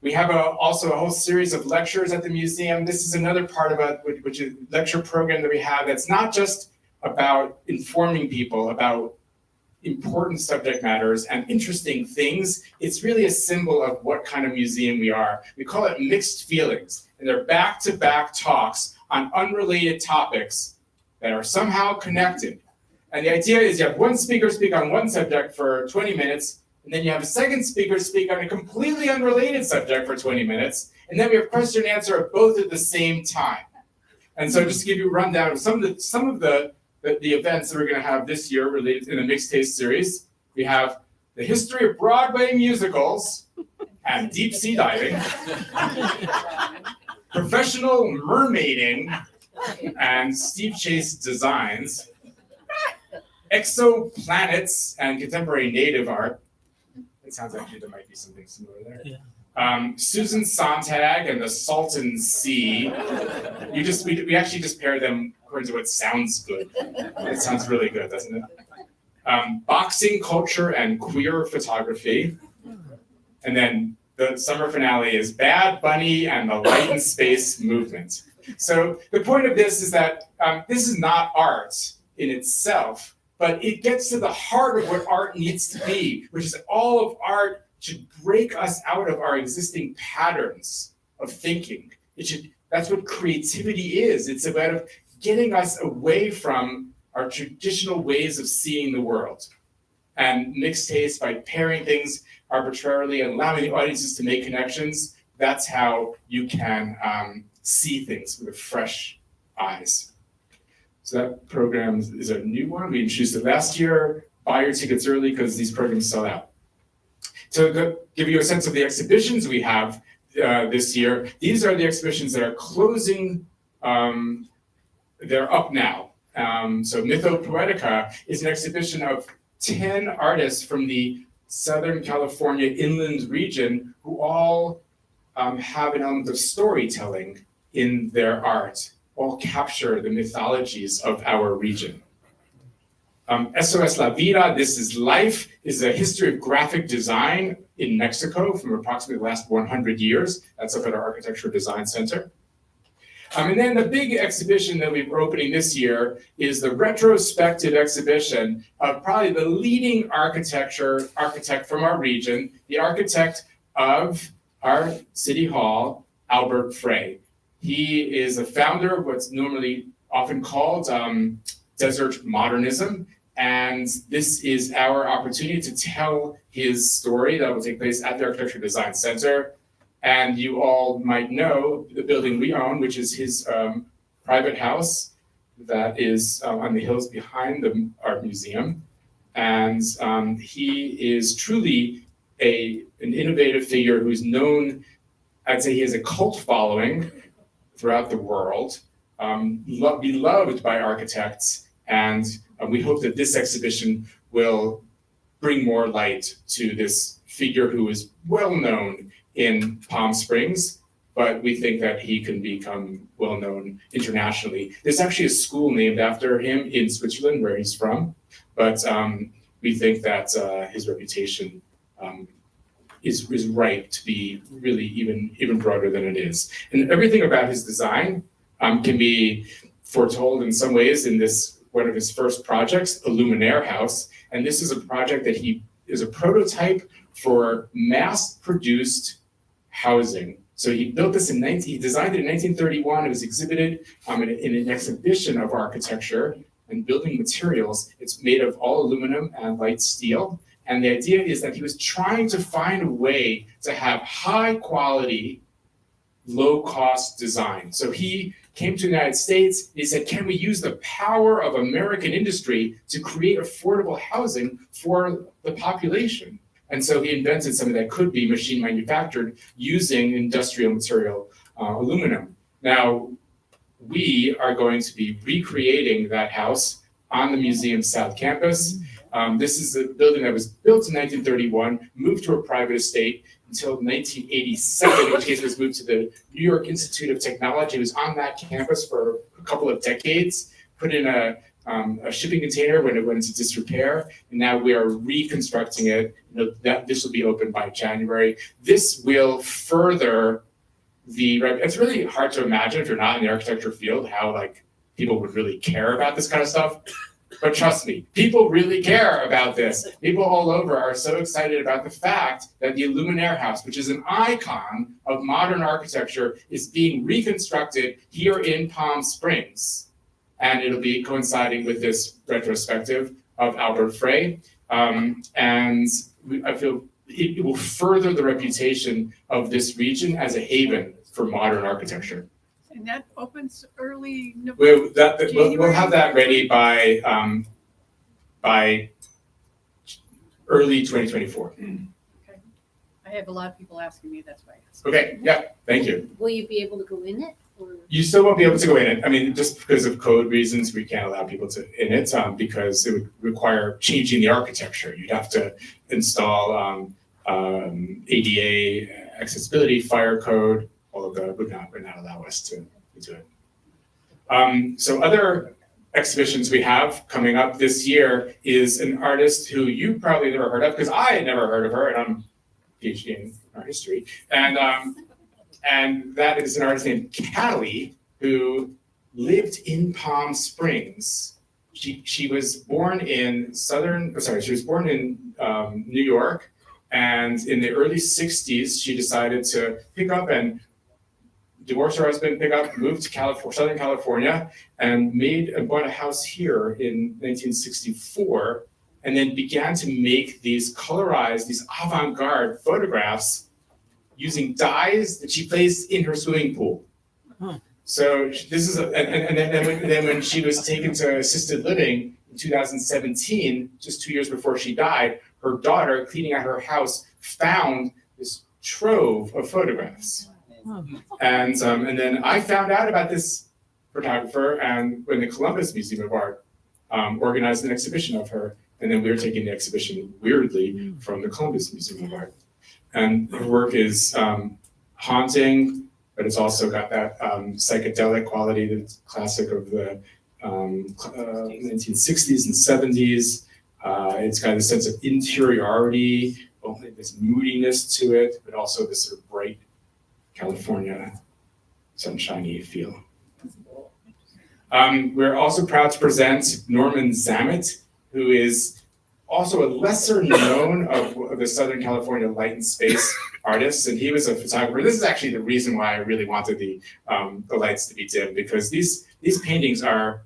We have also a whole series of lectures at the museum. This is another part of it, which is lecture program that we have that's not just about informing people about important subject matters and interesting things. It's really a symbol of what kind of museum we are. We call it Mixed Feelings, and they're back-to-back talks on unrelated topics that are somehow connected. And the idea is you have one speaker speak on one subject for 20 minutes, and then you have a second speaker speak on a completely unrelated subject for 20 minutes, and then we have question and answer of both at the same time. And so just to give you a rundown of some of the events that we're going to have this year related in the Mixed Taste series, we have the history of Broadway musicals and deep sea diving, professional mermaiding and steeplechase designs, exoplanets and contemporary native art. It sounds like there might be something similar there. Yeah. Susan Sontag and the Salton Sea. We actually just paired them according to what sounds good. It sounds really good, doesn't it? Boxing culture and queer photography. And then the summer finale is Bad Bunny and the Light and Space movement. So the point of this is that this is not art in itself, but it gets to the heart of what art needs to be, which is all of art should break us out of our existing patterns of thinking. That's what creativity is. It's about getting us away from our traditional ways of seeing the world. And Mixed Taste, by pairing things arbitrarily and allowing the audiences to make connections, that's how you can see things with fresh eyes. So that program is a new one. We introduced it last year. Buy your tickets early because these programs sell out. To give you a sense of the exhibitions we have this year, these are the exhibitions that are closing. They're up now. So Mythopoetica is an exhibition of 10 artists from the Southern California inland region who all have an element of storytelling in their art, all capture the mythologies of our region. SOS La Vida, This is Life, is a history of graphic design in Mexico from approximately the last 100 years. That's up at our Architecture Design Center. And then the big exhibition that we're opening this year is the retrospective exhibition of probably the leading architect from our region, the architect of our city hall, Albert Frey. He is a founder of what's normally often called desert modernism. And this is our opportunity to tell his story that will take place at the Architecture Design Center. And you all might know the building we own, which is his private house that is on the hills behind the art museum. And he is truly an innovative figure who's known, I'd say he has a cult following throughout the world, beloved by architects. And we hope that this exhibition will bring more light to this figure who is well known in Palm Springs, but we think that he can become well known internationally. There's actually a school named after him in Switzerland, where he's from, but we think that his reputation is right to be really even broader than it is. And everything about his design can be foretold in some ways in this one of his first projects, Illuminaire House. And this is a project that he is a prototype for mass-produced housing. So he built this he designed it in 1931. It was exhibited in an exhibition of architecture and building materials. It's made of all aluminum and light steel. And the idea is that he was trying to find a way to have high quality, low cost design. So he came to the United States, he said, can we use the power of American industry to create affordable housing for the population? And so he invented something that could be machine manufactured using industrial material, aluminum. Now, we are going to be recreating that house on the museum's South Campus. This is a building that was built in 1931, moved to a private estate until 1987, in which case it was moved to the New York Institute of Technology. It was on that campus for a couple of decades, put in a shipping container when it went into disrepair, and now we are reconstructing it. That this will be open by January. This will further it's really hard to imagine if you're not in the architecture field how like people would really care about this kind of stuff. But trust me, people really care about this. People all over are so excited about the fact that the Illuminaire House, which is an icon of modern architecture, is being reconstructed here in Palm Springs. And it'll be coinciding with this retrospective of Albert Frey. I feel it will further the reputation of this region as a haven for modern architecture. And that opens early November. We'll have that ready by early 2024. Okay. I have a lot of people asking me, that's why I asked. Okay, yeah, thank you. Will you be able to go in it or? You still won't be able to go in it. I mean, just because of code reasons, we can't allow people to in it because it would require changing the architecture. You'd have to install ADA, accessibility, fire code. All of that would not allow us to do it. So other exhibitions we have coming up this year is an artist who you probably never heard of, because I had never heard of her, and I'm a PhD in art history. And that is an artist named Callie, who lived in Palm Springs. She was born in New York, and in the early 60s, she decided to pick up and divorce her husband, moved to Southern California, and bought a house here in 1964, and then began to make these avant-garde photographs using dyes that she placed in her swimming pool. Huh. So this is, and then when she was taken to assisted living in 2017, just 2 years before she died, her daughter, cleaning out her house, found this trove of photographs. And then I found out about this photographer, and when the Columbus Museum of Art organized an exhibition of her, and then we were taking the exhibition weirdly from the Columbus Museum of Art. And her work is haunting, but it's also got that psychedelic quality that's classic of the 1960s and 70s. It's got a sense of interiority, this moodiness to it, but also this sort of bright California sunshiny feel. We're also proud to present Norman Zammit, who is also a lesser known of the Southern California light and space artists, and he was a photographer. This is actually the reason why I really wanted the lights to be dim, because these paintings are,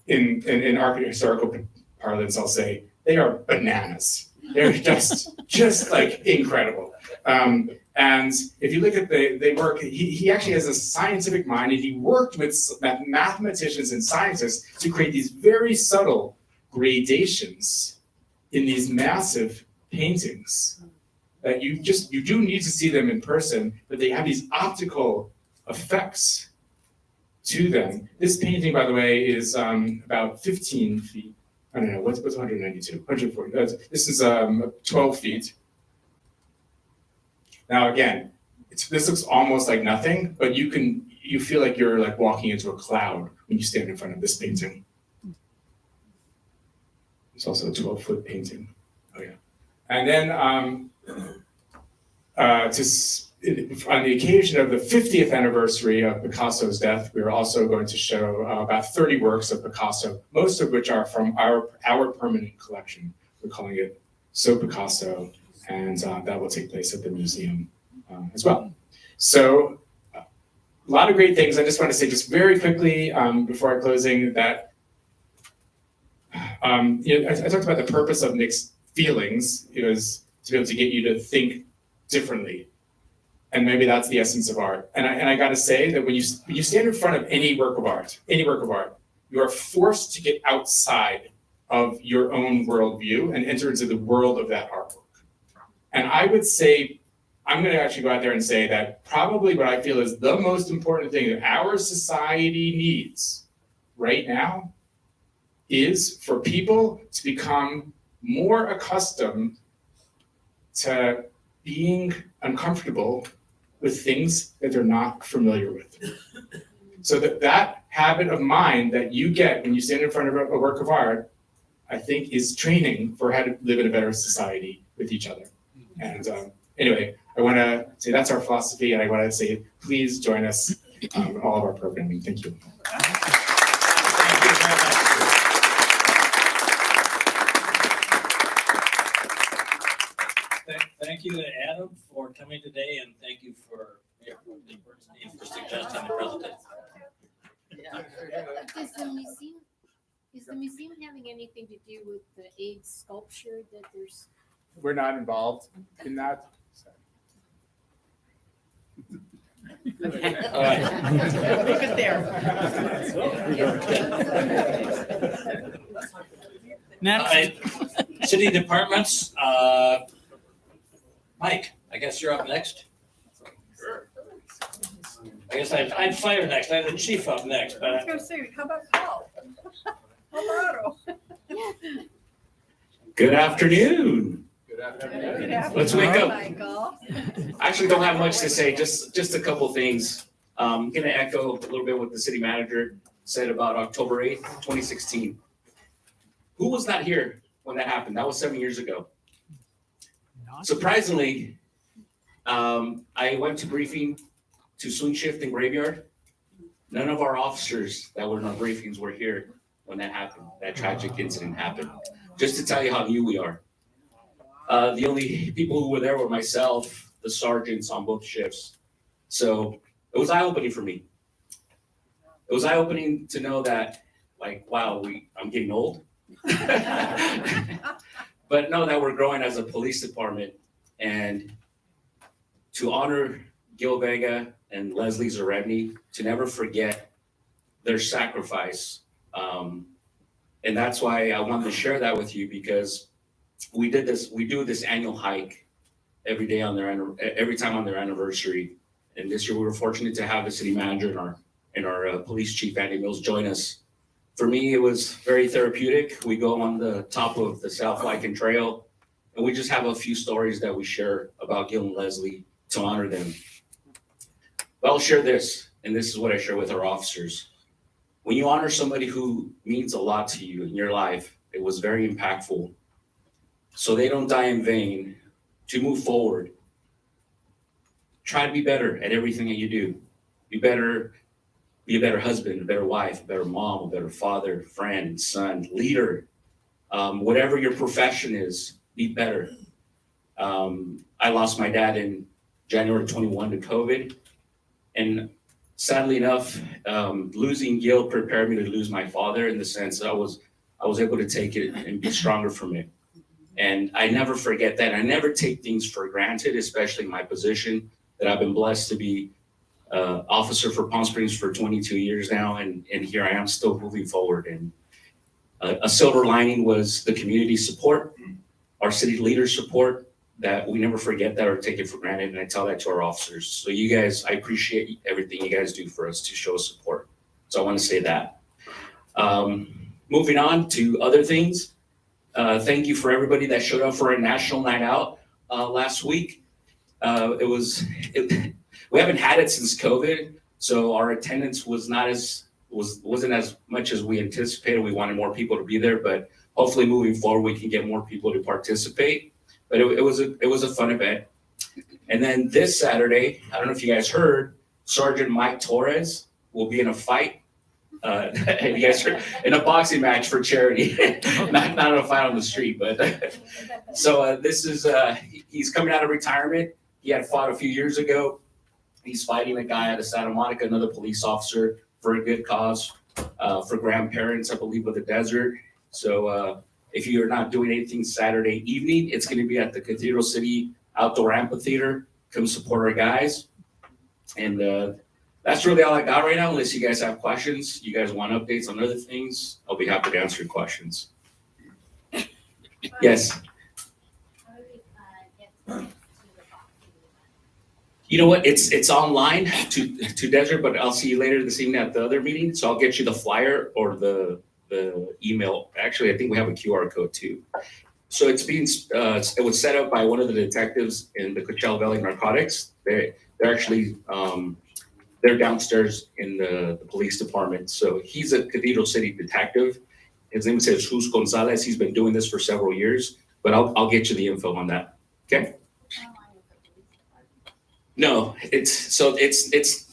in art historical parlance, I'll say, they are bananas. They're just like incredible. And if you look at the work, he actually has a scientific mind, and he worked with mathematicians and scientists to create these very subtle gradations in these massive paintings that you do need to see them in person, but they have these optical effects to them. This painting, by the way, is about 15 feet. I don't know, what's 192? 140. This is 12 feet. Now again, this looks almost like nothing, but you feel like you're like walking into a cloud when you stand in front of this painting. It's also a 12-foot painting. Oh yeah. And then on the occasion of the 50th anniversary of Picasso's death, we are also going to show about 30 works of Picasso, most of which are from our permanent collection. We're calling it So Picasso, and that will take place at the museum as well. So a lot of great things. I just want to say just very quickly before our closing that I talked about the purpose of Nick's feelings. It was to be able to get you to think differently. And maybe that's the essence of art. And I gotta say that when you stand in front of any work of art, you are forced to get outside of your own worldview and enter into the world of that artwork. And I would say, I'm gonna actually go out there and say that probably what I feel is the most important thing that our society needs right now is for people to become more accustomed to being uncomfortable with things that they're not familiar with. So that habit of mind that you get when you stand in front of a work of art, I think is training for how to live in a better society with each other. And anyway, I want to say that's our philosophy, and I want to say please join us in all of our programming. Thank you. Thank you, Adam, for coming today, and thank you for suggesting the presentation. Is the museum having anything to do with the AIDS sculpture that there's? We're not involved in that. All right. Leave it there. Next. City departments, Mike, I guess you're up next. I guess I'd fire next. I have the chief up next, I was but gonna say, how about Paul? How Good afternoon. Good about Let's wake up. Michael. I actually don't have much to say, just a couple things. I'm gonna echo a little bit what the city manager said about October 8th, 2016. Who was not here when that happened? That was 7 years ago. Surprisingly, I went to briefing to swing shift and graveyard. None of our officers that were in our briefings were here when that happened, that tragic incident happened. Just to tell you how new we are. The only people who were there were myself, the sergeants on both shifts. So it was eye-opening for me. It was eye-opening to know that, like, wow, I'm getting old. But know that we're growing as a police department, and to honor Gil Vega and Leslie Zarevny, to never forget their sacrifice. And that's why I wanted to share that with you, because we do this annual hike every time on their anniversary. And this year we were fortunate to have the city manager and our police chief, Andy Mills, join us. For me, it was very therapeutic. We go on the top of the South Lycan Trail, and we just have a few stories that we share about Gil and Leslie to honor them. But I'll share this, and this is what I share with our officers. When you honor somebody who means a lot to you in your life, it was very impactful, so they don't die in vain, to move forward. Try to be better at everything that you do. Be a better husband, a better wife, a better mom, a better father, friend, son, leader. Whatever your profession is, be better. I lost my dad in January 21 to COVID. And sadly enough, losing Gil prepared me to lose my father, in the sense that I was able to take it and be stronger from it. And I never forget that. I never take things for granted, especially my position, that I've been blessed to be officer for Palm Springs for 22 years now, and here I am still moving forward. And a silver lining was the community support, our city leaders support, that we never forget that or take it for granted, and I tell that to our officers. So you guys, I appreciate everything you guys do for us to show support. So I want to say that. Moving on to other things, thank you for everybody that showed up for a national night out last week. We haven't had it since COVID, so our attendance wasn't as much as we anticipated. We wanted more people to be there, but hopefully moving forward we can get more people to participate. But it was a fun event. And then this Saturday, I don't know if you guys heard, Sergeant Mike Torres will be in a fight. You guys heard, in a boxing match for charity, not a fight on the street, but so this is he's coming out of retirement. He had fought a few years ago. He's fighting a guy out of Santa Monica, another police officer, for a good cause, for grandparents, I believe, of the desert. So If you're not doing anything Saturday evening, it's gonna be at the Cathedral City Outdoor Amphitheater. Come support our guys. And that's really all I got right now, unless you guys have questions. You guys want updates on other things, I'll be happy to answer your questions. Yes. How do we get to the box? You know what, it's online to Desert, but I'll see you later this evening at the other meeting, so I'll get you the flyer or the email. Actually, I think we have a QR code too. So it's being, it was set up by one of the detectives in the Coachella Valley Narcotics. They're actually, they're downstairs in the police department. So he's a Cathedral City detective. His name is Jesus Gonzalez. He's been doing this for several years, but I'll get you the info on that, okay? No,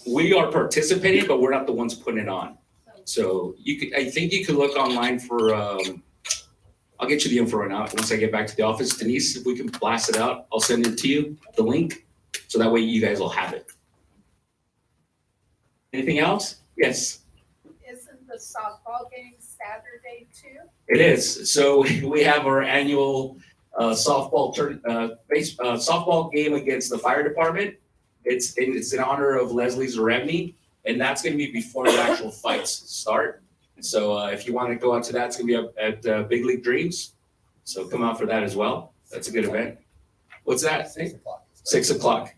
we are participating, but we're not the ones putting it on. So I think you could look online for, I'll get you the info right now. Once I get back to the office, Denise, if we can blast it out, I'll send it to you, the link. So that way you guys will have it. Anything else? Yes, Isn't the softball game Saturday too? it is. So we have our annual softball softball game against the fire department. It's in honor of Leslie Zarevny, and that's gonna be before the actual fights start. So if you want to go out to that, it's gonna be up at Big League Dreams. So come out for that as well. That's a good event. What's that? 6 o'clock. 6 o'clock.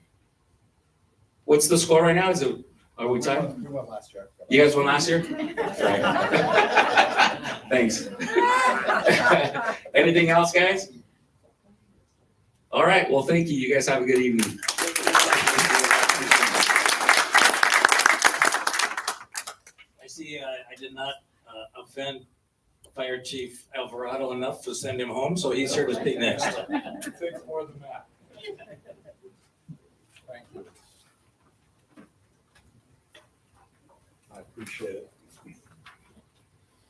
What's the score right now? Are we tied? We won last year. You guys won last year? Thanks. Anything else, guys? All right, well, thank you. You guys have a good evening. I see I did not offend Fire Chief Alvarado enough to send him home, so he's here to speak next. It takes more than that. Thank you. I appreciate it.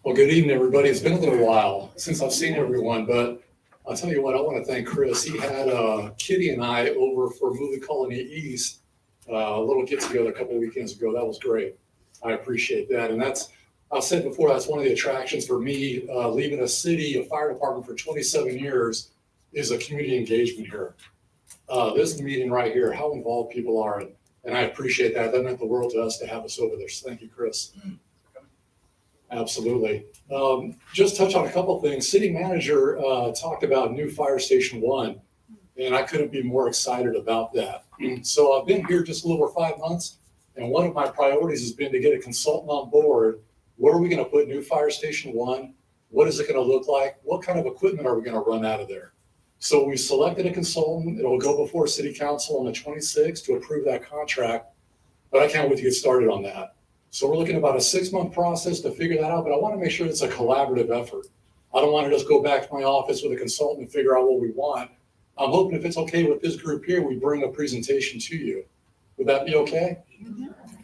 Well, good evening, everybody. It's been a little while since I've seen everyone, but I'll tell you what, I want to thank Chris. He had Kitty and I over for Movie Colony East, a little get together a couple of weekends ago. That was great. I appreciate that. And I've said before, that's one of the attractions for me, leaving a city, a fire department for 27 years is a community engagement here. This meeting right here, how involved people are, and I appreciate that. That meant the world to us to have us over there. So thank you, Chris. Absolutely. Just touch on a couple things. City manager talked about new Fire Station 1, and I couldn't be more excited about that. So I've been here just a little over 5 months, and one of my priorities has been to get a consultant on board. Where are we going to put new Fire Station 1? What is it going to look like? What kind of equipment are we going to run out of there? So we selected a consultant. It'll go before City Council on the 26th to approve that contract, but I can't wait to get started on that. So we're looking at about a 6-month process to figure that out, but I want to make sure it's a collaborative effort. I don't want to just go back to my office with a consultant and figure out what we want. I'm hoping if it's okay with this group here, we bring a presentation to you. Would that be okay?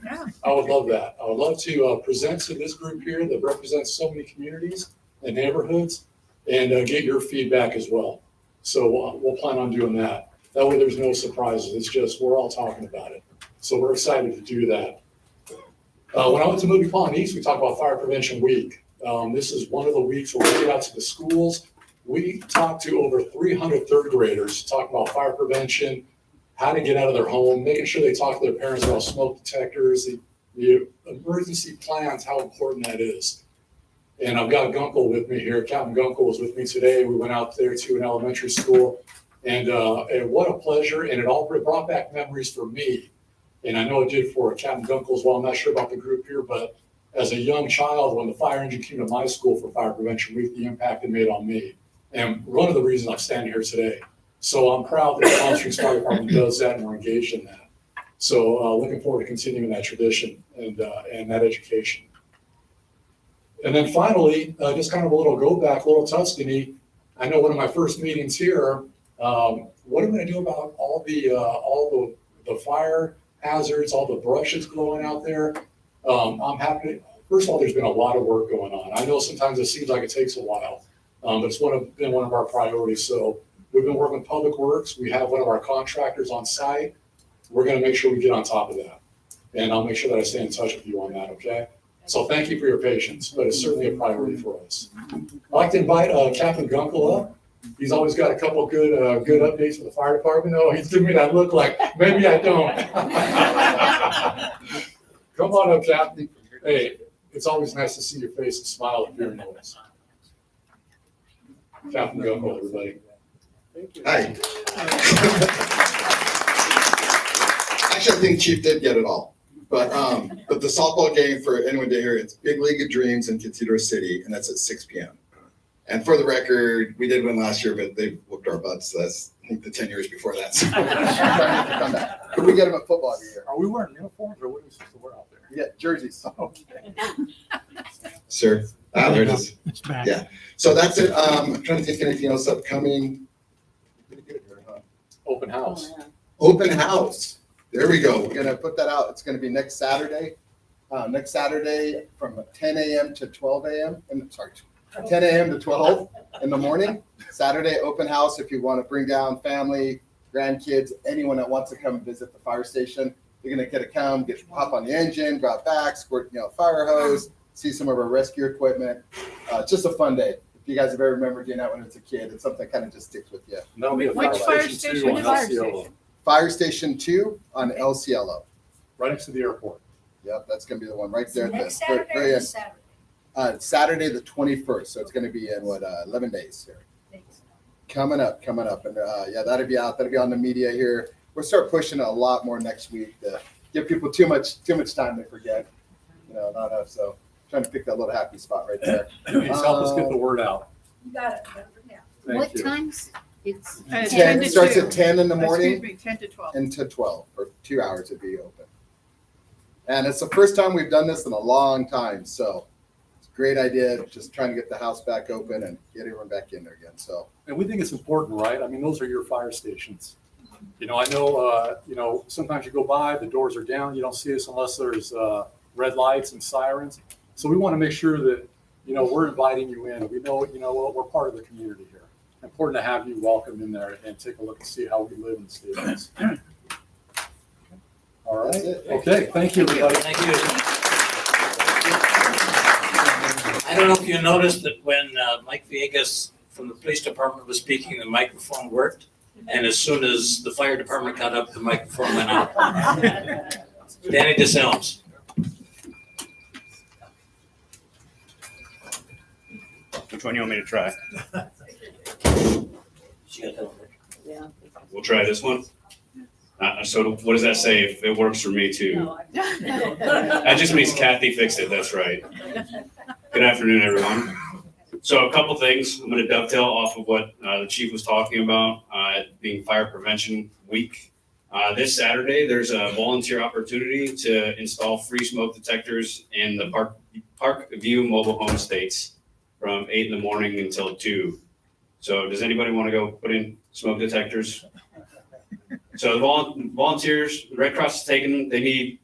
Yeah. I would love that. I would love to present to this group here that represents so many communities and neighborhoods and get your feedback as well. So we'll plan on doing that. That way there's no surprises. It's just, we're all talking about it. So we're excited to do that. When I went to Movie Colony East, we talked about Fire Prevention Week. This is one of the weeks where we get out to the schools. We talked to over 300 third graders, talking about fire prevention, how to get out of their home, making sure they talk to their parents about smoke detectors, the emergency plans, how important that is. And I've got Gunkel with me here. Captain Gunkel was with me today. We went out there to an elementary school, and what a pleasure. And it brought back memories for me. And I know it did for Captain Gunkel as well. I'm not sure about the group here, but as a young child, when the fire engine came to my school for Fire Prevention Week, the impact it made on me. And one of the reasons I'm standing here today. So I'm proud that the Palm Springs Fire Department does that and we're engaged in that. So looking forward to continuing that tradition and that education. And then finally, just kind of a little go back, a little Tuscany. I know one of my first meetings here, what am I going to do about all the fire hazards, all the brush that's blowing out there? I'm happy. First of all, there's been a lot of work going on. I know sometimes it seems like it takes a while, but it's been one of our priorities. So we've been working with Public Works. We have one of our contractors on site. We're going to make sure we get on top of that. And I'll make sure that I stay in touch with you on that, okay? So thank you for your patience, but it's certainly a priority for us. I'd like to invite Captain Gunkel up. He's always got a couple good updates for the fire department. Oh, he's giving me that look like, maybe I don't. Come on up, Captain. Hey, it's always nice to see your face and smile at your noise. Captain Gunkel, everybody. Thank you. Hi. Actually, I think Chief did get it all. But the softball game, for anyone to hear, it's Big League of Dreams in Cathedral City, and that's at 6 p.m. And for the record, we did win last year, but they whooped our butts. That's, I think, the 10 years before that. So come back. Could we get them a football every year? Are we wearing uniforms or what are we supposed to wear out there? Yeah, jerseys. Okay. Sir, there it is. It's back. Yeah. So that's it. I'm trying to think of anything else upcoming. Pretty good here, huh? Open house. Open house. There we go. We're gonna put that out. It's gonna be next Saturday. Next Saturday from 10 a.m. to 12 a.m. 10 a.m. to 12 in the morning. Saturday open house. If you want to bring down family, grandkids, anyone that wants to come visit the fire station, you're gonna get to come, hop on the engine, go out back, squirt, fire hose, see some of our rescue equipment. It's just a fun day. If you guys have ever remembered doing that when it's a kid, it's something that kind of just sticks with you. And that'll be a Which fire fire station station too is on fire LCLO, Fire Station 2 on El Cielo. right next to the airport. Yep, that's gonna be the one right there. at the Next very- Saturday very or end. this Saturday? Saturday the 21st, so it's gonna be in 11 days here. Coming up, and yeah, that'll be out. That'll be on the media here. We'll start pushing it a lot more next week to give people too much time they forget. Not us. So trying to pick that little happy spot right there. Please help us get the word out. You got it. Yeah. Thank What you. times? It's 10 it starts at 10 in the morning. Excuse me, 10 to 12. Into 12 for 2 hours it'd be open. And it's the first time we've done this in a long time, so it's a great idea. Just trying to get the house back open and get everyone back in there again. So And we think it's important, right? I mean, those are your fire stations. I know, sometimes you go by, the doors are down, you don't see us unless there's red lights and sirens. So we want to make sure that, we're inviting you in. We know, we're part of the community here. Important to have you welcome in there and take a look and see how we live in the stations. All right. That's it. Okay. Thank you, everybody. Thank you. I don't know if you noticed that when Mike Viegas from the police department was speaking, the microphone worked. And as soon as the fire department got up, the microphone went out. Danny DeSelms. Which one you want me to try? She got that one. We'll try this one. So what does that say if it works for me too? That just means Kathy fixed it, that's right. Good afternoon, everyone. So a couple things, I'm gonna dovetail off of what the chief was talking about, being Fire Prevention Week. This Saturday, there's a volunteer opportunity to install free smoke detectors in the Park View mobile home estates from 8 in the morning until 2. So does anybody want to go put in smoke detectors? So the volunteers, the Red Cross is taking them.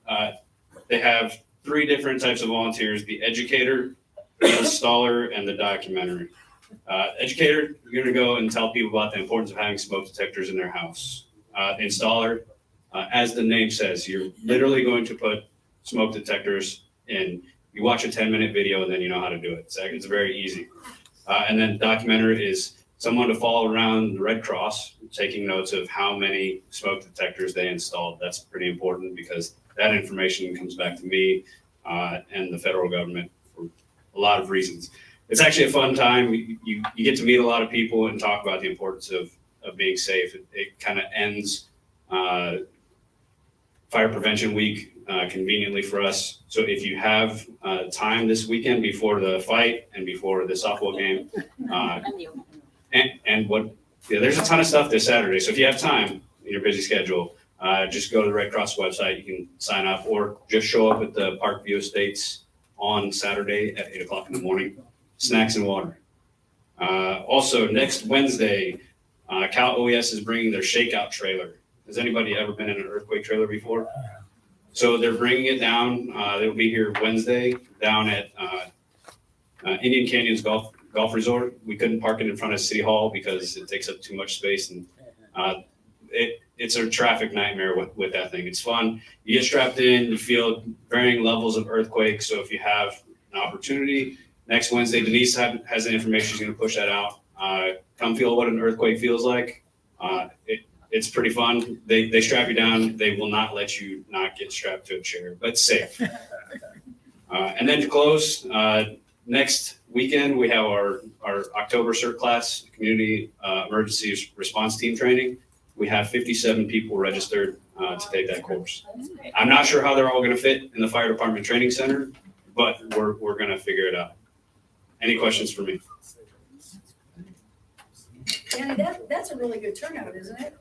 They have 3 different types of volunteers: the educator, the installer, and the documenter. Educator, you're going to go and tell people about the importance of having smoke detectors in their house. The installer, as the name says, you're literally going to put smoke detectors in. You watch a 10-minute video and then you know how to do it. So it's very easy. And then documenter is someone to follow around the Red Cross, taking notes of how many smoke detectors they installed. That's pretty important because that information comes back to me and the federal government for a lot of reasons. It's actually a fun time. You get to meet a lot of people and talk about the importance of being safe. It kind of ends Fire Prevention Week conveniently for us. So if you have time this weekend before the fight and before the softball game, there's a ton of stuff this Saturday. So if you have time in your busy schedule, just go to the Red Cross website. You can sign up or just show up at the Parkview Estates on Saturday at 8 o'clock in the morning. Snacks and water. Also, next Wednesday, Cal OES is bringing their shakeout trailer. Has anybody ever been in an earthquake trailer before? So they're bringing it down. They'll be here Wednesday down at Indian Canyons Golf Resort. We couldn't park it in front of City Hall because it takes up too much space, and it's a traffic nightmare with that thing. It's fun. You get strapped in, you feel varying levels of earthquake. So if you have an opportunity, next Wednesday, Denise has the information. She's going to push that out. Come feel what an earthquake feels like. It's pretty fun. They strap you down. They will not let you not get strapped to a chair, but safe. And then to close, next weekend, we have our October CERT class, Community Emergency Response Team Training. We have 57 people registered to take that course. I'm not sure how they're all going to fit in the fire department training center, but we're going to figure it out. Any questions for me? Danny, that's a really good turnout, isn't it?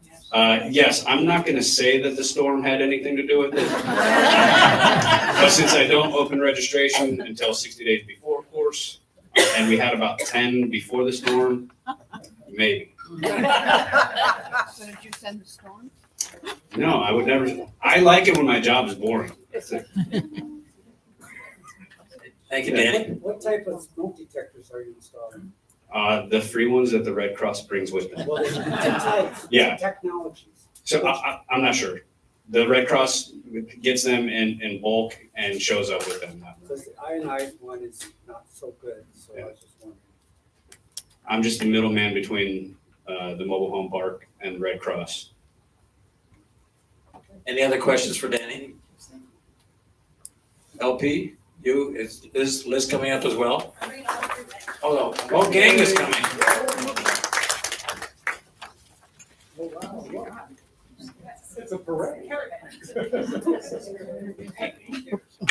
Yes, I'm not going to say that the storm had anything to do with it. But since I don't open registration until 60 days before course, and we had about 10 before the storm, maybe. So did you send the storm? No, I would never. I like it when my job is boring. Thank you, Danny. What type of smoke detectors are you installing? The free ones that the Red Cross brings with them. Well, there's different types, Yeah. different technologies. So I'm not sure. The Red Cross gets them in bulk and shows up with them. Because the ionized one is not so good, so I was just wondering. I'm just the middleman between the mobile home park and Red Cross. Any other questions for Danny? LP, is Liz coming up as well? Oh, the whole gang is coming. It's a parade.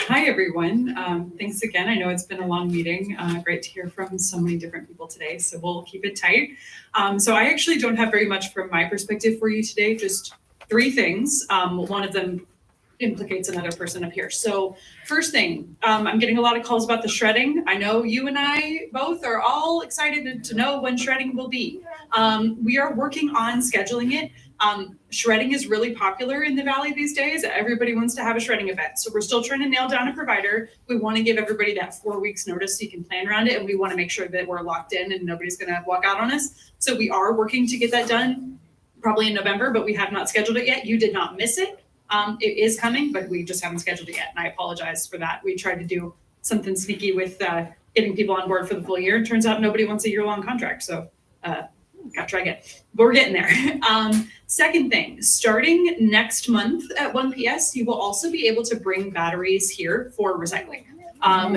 Hi, everyone. Thanks again. I know it's been a long meeting. Great to hear from so many different people today, so we'll keep it tight. So I actually don't have very much from my perspective for you today, just 3 things. One of them implicates another person up here. So first thing, I'm getting a lot of calls about the shredding. I know you and I both are all excited to know when shredding will be. We are working on scheduling it. Shredding is really popular in the Valley these days. Everybody wants to have a shredding event. So we're still trying to nail down a provider. We want to give everybody that 4 weeks notice so you can plan around it. And we want to make sure that we're locked in and nobody's going to walk out on us. So we are working to get that done probably in November, but we have not scheduled it yet. You did not miss it. It is coming, but we just haven't scheduled it yet. And I apologize for that. We tried to do something sneaky with getting people on board for the full year. It turns out nobody wants a year-long contract. So got to try again. But we're getting there. Second thing, starting next month at 1 PS, you will also be able to bring batteries here for recycling.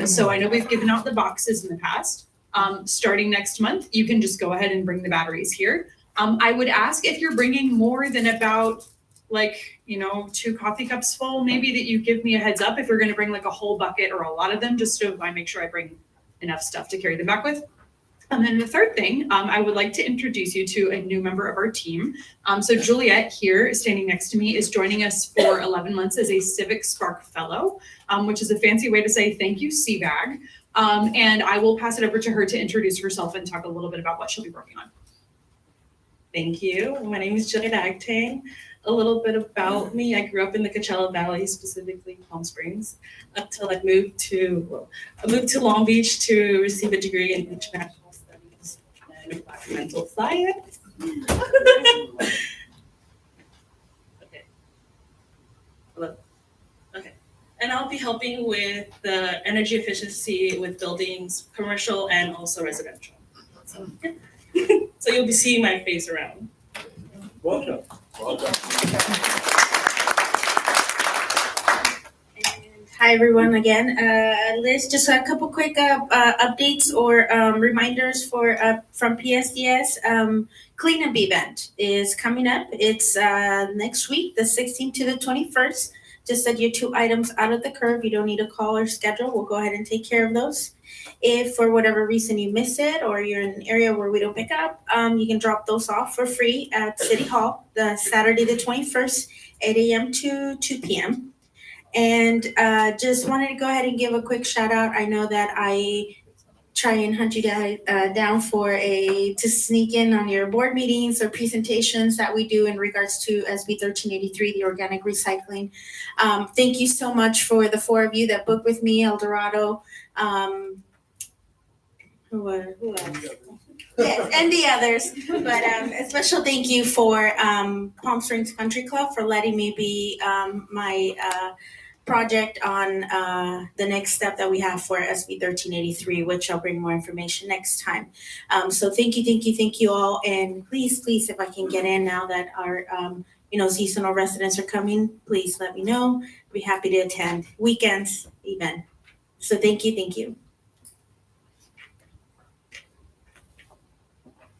So I know we've given out the boxes in the past. Starting next month, you can just go ahead and bring the batteries here. I would ask if you're bringing more than about 2 coffee cups full, maybe that you give me a heads up if you're going to bring like a whole bucket or a lot of them, just so I make sure I bring enough stuff to carry them back with. And then the third thing, I would like to introduce you to a new member of our team. So Juliet here, standing next to me, is joining us for 11 months as a Civic Spark Fellow, which is a fancy way to say thank you, CBAG. And I will pass it over to her to introduce herself and talk a little bit about what she'll be working on. Thank you. My name is Juliet Agtang. A little bit about me. I grew up in the Coachella Valley, specifically Palm Springs, until I moved to Long Beach to receive a degree in international studies and environmental science. Okay. Hello. Okay. And I'll be helping with the energy efficiency with buildings, commercial and also residential. So, yeah. So you'll be seeing my face around. Welcome. Welcome. Hi, everyone, again. Liz, just a couple quick updates or reminders from PSDS. Cleanup event is coming up. It's next week, the 16th to the 21st. Just said you're 2 items out of the curve. You don't need to call or schedule. We'll go ahead and take care of those. If for whatever reason you miss it or you're in an area where we don't pick up, you can drop those off for free at City Hall, the Saturday the 21st, 8 a.m. to 2 p.m. And just wanted to go ahead and give a quick shout out. I know that I try and hunt you down to sneak in on your board meetings or presentations that we do in regards to SB 1383, the organic recycling. Thank you so much for the 4 of you that booked with me, El Dorado. Who else? Yes, and the others. But a special thank you for Palm Springs Country Club for letting me be my project on the next step that we have for SB 1383, which I'll bring more information next time. So thank you all. And please, if I can get in now that our seasonal residents are coming, please let me know. I'd be happy to attend weekends even. So thank you.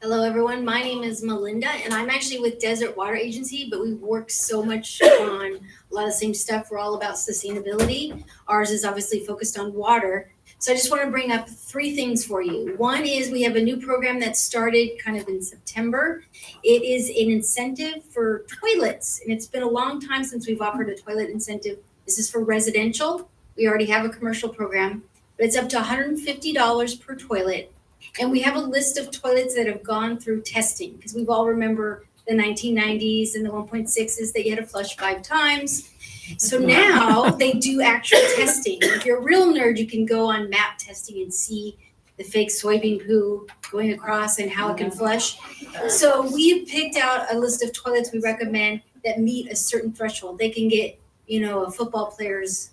Hello, everyone. My name is Melinda, and I'm actually with Desert Water Agency, but we work so much on a lot of the same stuff. We're all about sustainability. Ours is obviously focused on water. So I just want to bring up 3 things for you. One is we have a new program that started kind of in September. It is an incentive for toilets, and it's been a long time since we've offered a toilet incentive. This is for residential. We already have a commercial program, but it's up to $150 per toilet. And we have a list of toilets that have gone through testing, because we all remember the 1990s and the 1.6s that you had to flush 5 times. So now they do actual testing. If you're a real nerd, you can go on map testing and see the fake soybean poo going across and how it can flush. So we've picked out a list of toilets we recommend that meet a certain threshold. They can get, a football player's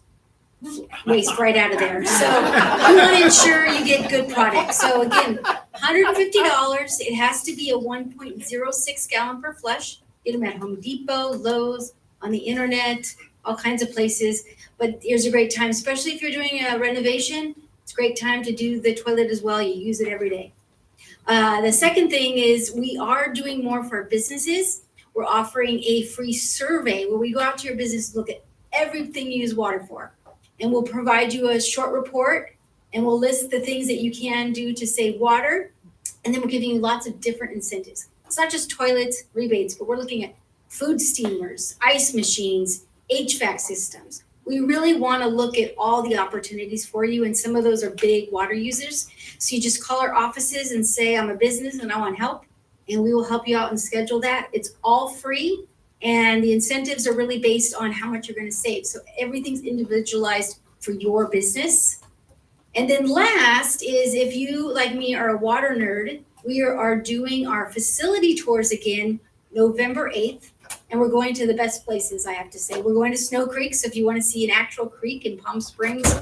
waste right out of there. So we want to ensure you get good products. So again, $150. It has to be a 1.06 gallon per flush. Get them at Home Depot, Lowe's, on the internet, all kinds of places. But here's a great time, especially if you're doing a renovation. It's a great time to do the toilet as well. You use it every day. The second thing is we are doing more for businesses. We're offering a free survey where we go out to your business, look at everything you use water for. And we'll provide you a short report, and we'll list the things that you can do to save water. And then we're giving you lots of different incentives. It's not just toilets, rebates, but we're looking at food steamers, ice machines, HVAC systems. We really want to look at all the opportunities for you, and some of those are big water users. So you just call our offices and say, I'm a business and I want help, and we will help you out and schedule that. It's all free. And the incentives are really based on how much you're going to save. So everything's individualized for your business. And then last is, if you, like me, are a water nerd, we are doing our facility tours again November 8th. And we're going to the best places, I have to say. We're going to Snow Creek. So if you want to see an actual creek in Palm Springs,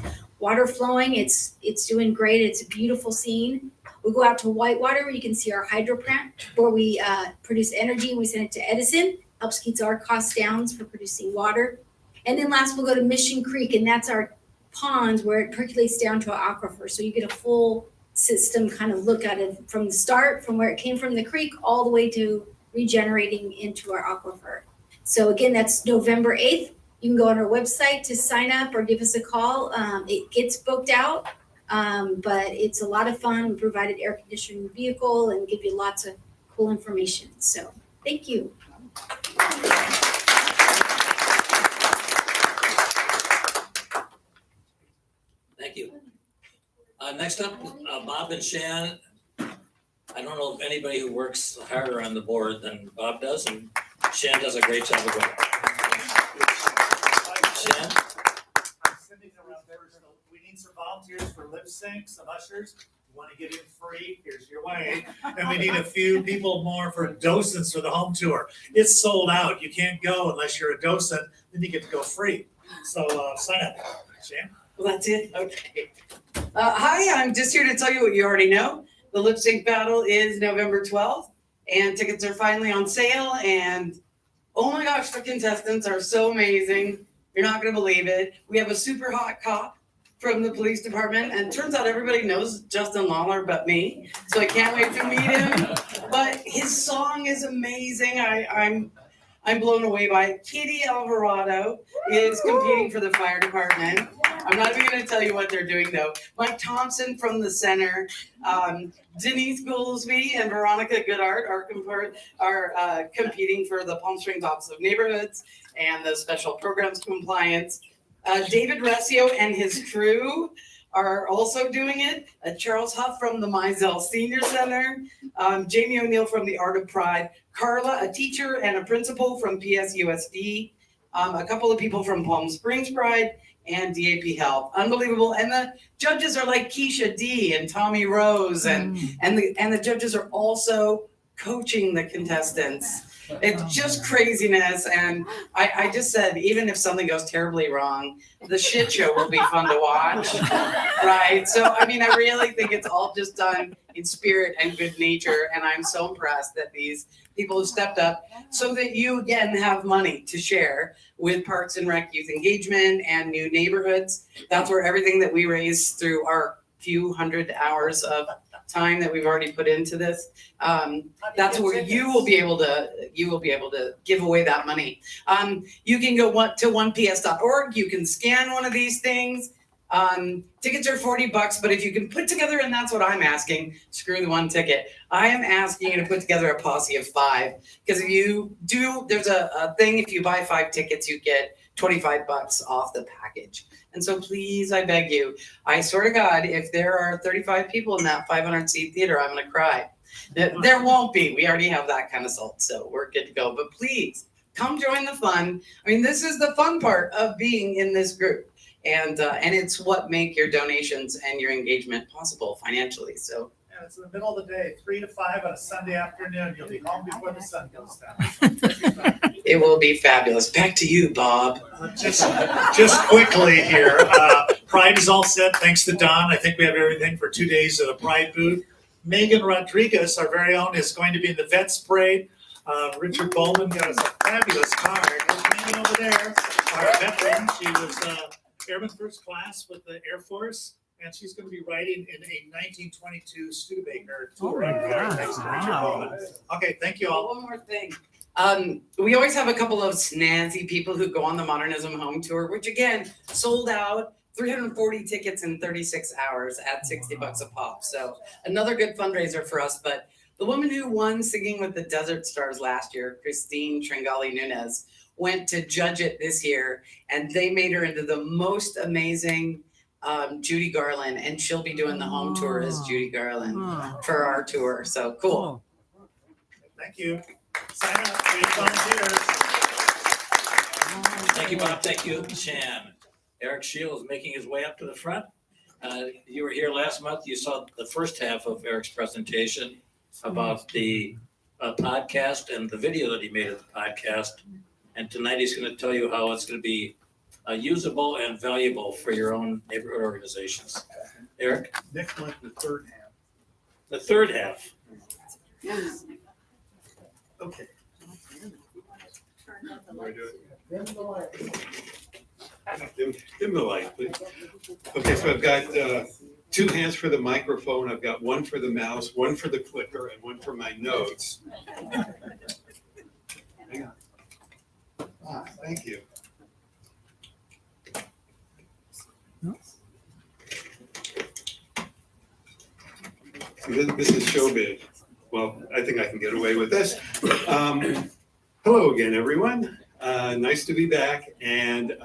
water flowing, it's doing great. It's a beautiful scene. We'll go out to Whitewater where you can see our hydro plant where we produce energy and we send it to Edison. Helps keep our costs down for producing water. And then last, we'll go to Mission Creek, and that's our ponds where it percolates down to our aquifer. So you get a full system kind of look at it from the start, from where it came from the creek, all the way to regenerating into our aquifer. So again, that's November 8th. You can go on our website to sign up or give us a call. It gets booked out, but it's a lot of fun. We provided air conditioning vehicle and give you lots of cool information. So thank you. Thank you. Next up, Bob and Shan. I don't know if anybody who works harder on the board than Bob does, and Shan does a great job of it. Shan? I'm sending around there, so we need some volunteers for lip sync, some ushers. You want to get in free, here's your way. And we need a few people more for docents for the home tour. It's sold out. You can't go unless you're a docent, then you get to go free. So sign up. Shan? Well, that's it? Okay. Hi, I'm just here to tell you what you already know. The lip sync battle is November 12th, and tickets are finally on sale. And oh my gosh, the contestants are so amazing. You're not going to believe it. We have a super hot cop from the police department, and turns out everybody knows Justin Lawler but me, so I can't wait to meet him. But his song is amazing. I'm blown away by it. Kitty Alvarado is competing for the fire department. I'm not even going to tell you what they're doing though. Mike Thompson from the center, Denise Goolsby and Veronica Goodart are competing for the Palm Springs Office of Neighborhoods and the Special Programs Compliance. David Resio and his crew are also doing it. Charles Huff from the Mizell Senior Center, Jamie O'Neill from the Art of Pride, Carla, a teacher and a principal from PSUSD, a couple of people from Palm Springs Pride, and DAP Health. Unbelievable. And the judges are like Keisha D and Tommy Rose, and the judges are also coaching the contestants. It's just craziness. And I just said, even if something goes terribly wrong, the shit show will be fun to watch. Right? So, I mean, I really think it's all just done in spirit and good nature. And I'm so impressed that these people have stepped up so that you, again, have money to share with Parks and Rec Youth Engagement and New Neighborhoods. That's where everything that we raise through our few hundred hours of time that we've already put into this, that's where you will be able to give away that money. You can go to 1ps.org. You can scan one of these things. Tickets are $40, but if you can put together, and that's what I'm asking, screw the one ticket. I am asking you to put together a posse of 5, because if you do, there's a thing, if you buy 5 tickets, you get $25 off the package. And so please, I beg you, I swear to God, if there are 35 people in that 500-seat theater, I'm gonna cry. There won't be, we already have that kind of salt, so we're good to go. But please, come join the fun. I mean, this is the fun part of being in this group. And it's what make your donations and your engagement possible financially. So And it's in the middle of the day, 3 to 5 on a Sunday afternoon. You'll be home before the sun goes down. it will be fabulous. Back to you, Bob. Just quickly here, Pride is all set, thanks to Don. I think we have everything for 2 days of the Pride booth. Megan Rodriguez, our very own, is going to be in the Vets Parade. Richard Bowman got us a fabulous card. There's Megan over there, our veteran. She was Airman First Class with the Air Force, and she's going to be riding in a 1922 Studebaker tour. Thanks to Richard Bowman. Okay, thank you all. One more thing. We always have a couple of snazzy people who go on the Modernism Home Tour, which again, sold out, 340 tickets in 36 hours at $60 a pop. So another good fundraiser for us. But the woman who won Singing with the Desert Stars last year, Christine Tringali Nunez, went to judge it this year, and they made her into the most amazing Judy Garland, and she'll be doing the home tour as Judy Garland for our tour. So cool. Thank you. Sign up, we have volunteers. Thank you, Bob. Thank you, Shan. Eric Shields making his way up to the front. You were here last month. You saw the first half of Eric's presentation about the podcast and the video that he made of the podcast. And tonight he's going to tell you how it's going to be usable and valuable for your own neighborhood organizations. Eric? Next month, the third half. The third half. Yes. Okay. Dim the light, please. Okay, so I've got 2 hands for the microphone. I've got 1 for the mouse, 1 for the clicker, and 1 for my notes. Hang on. Thank you. See, this is showbiz. Well, I think I can get away with this. Hello again, everyone. Nice to be back. And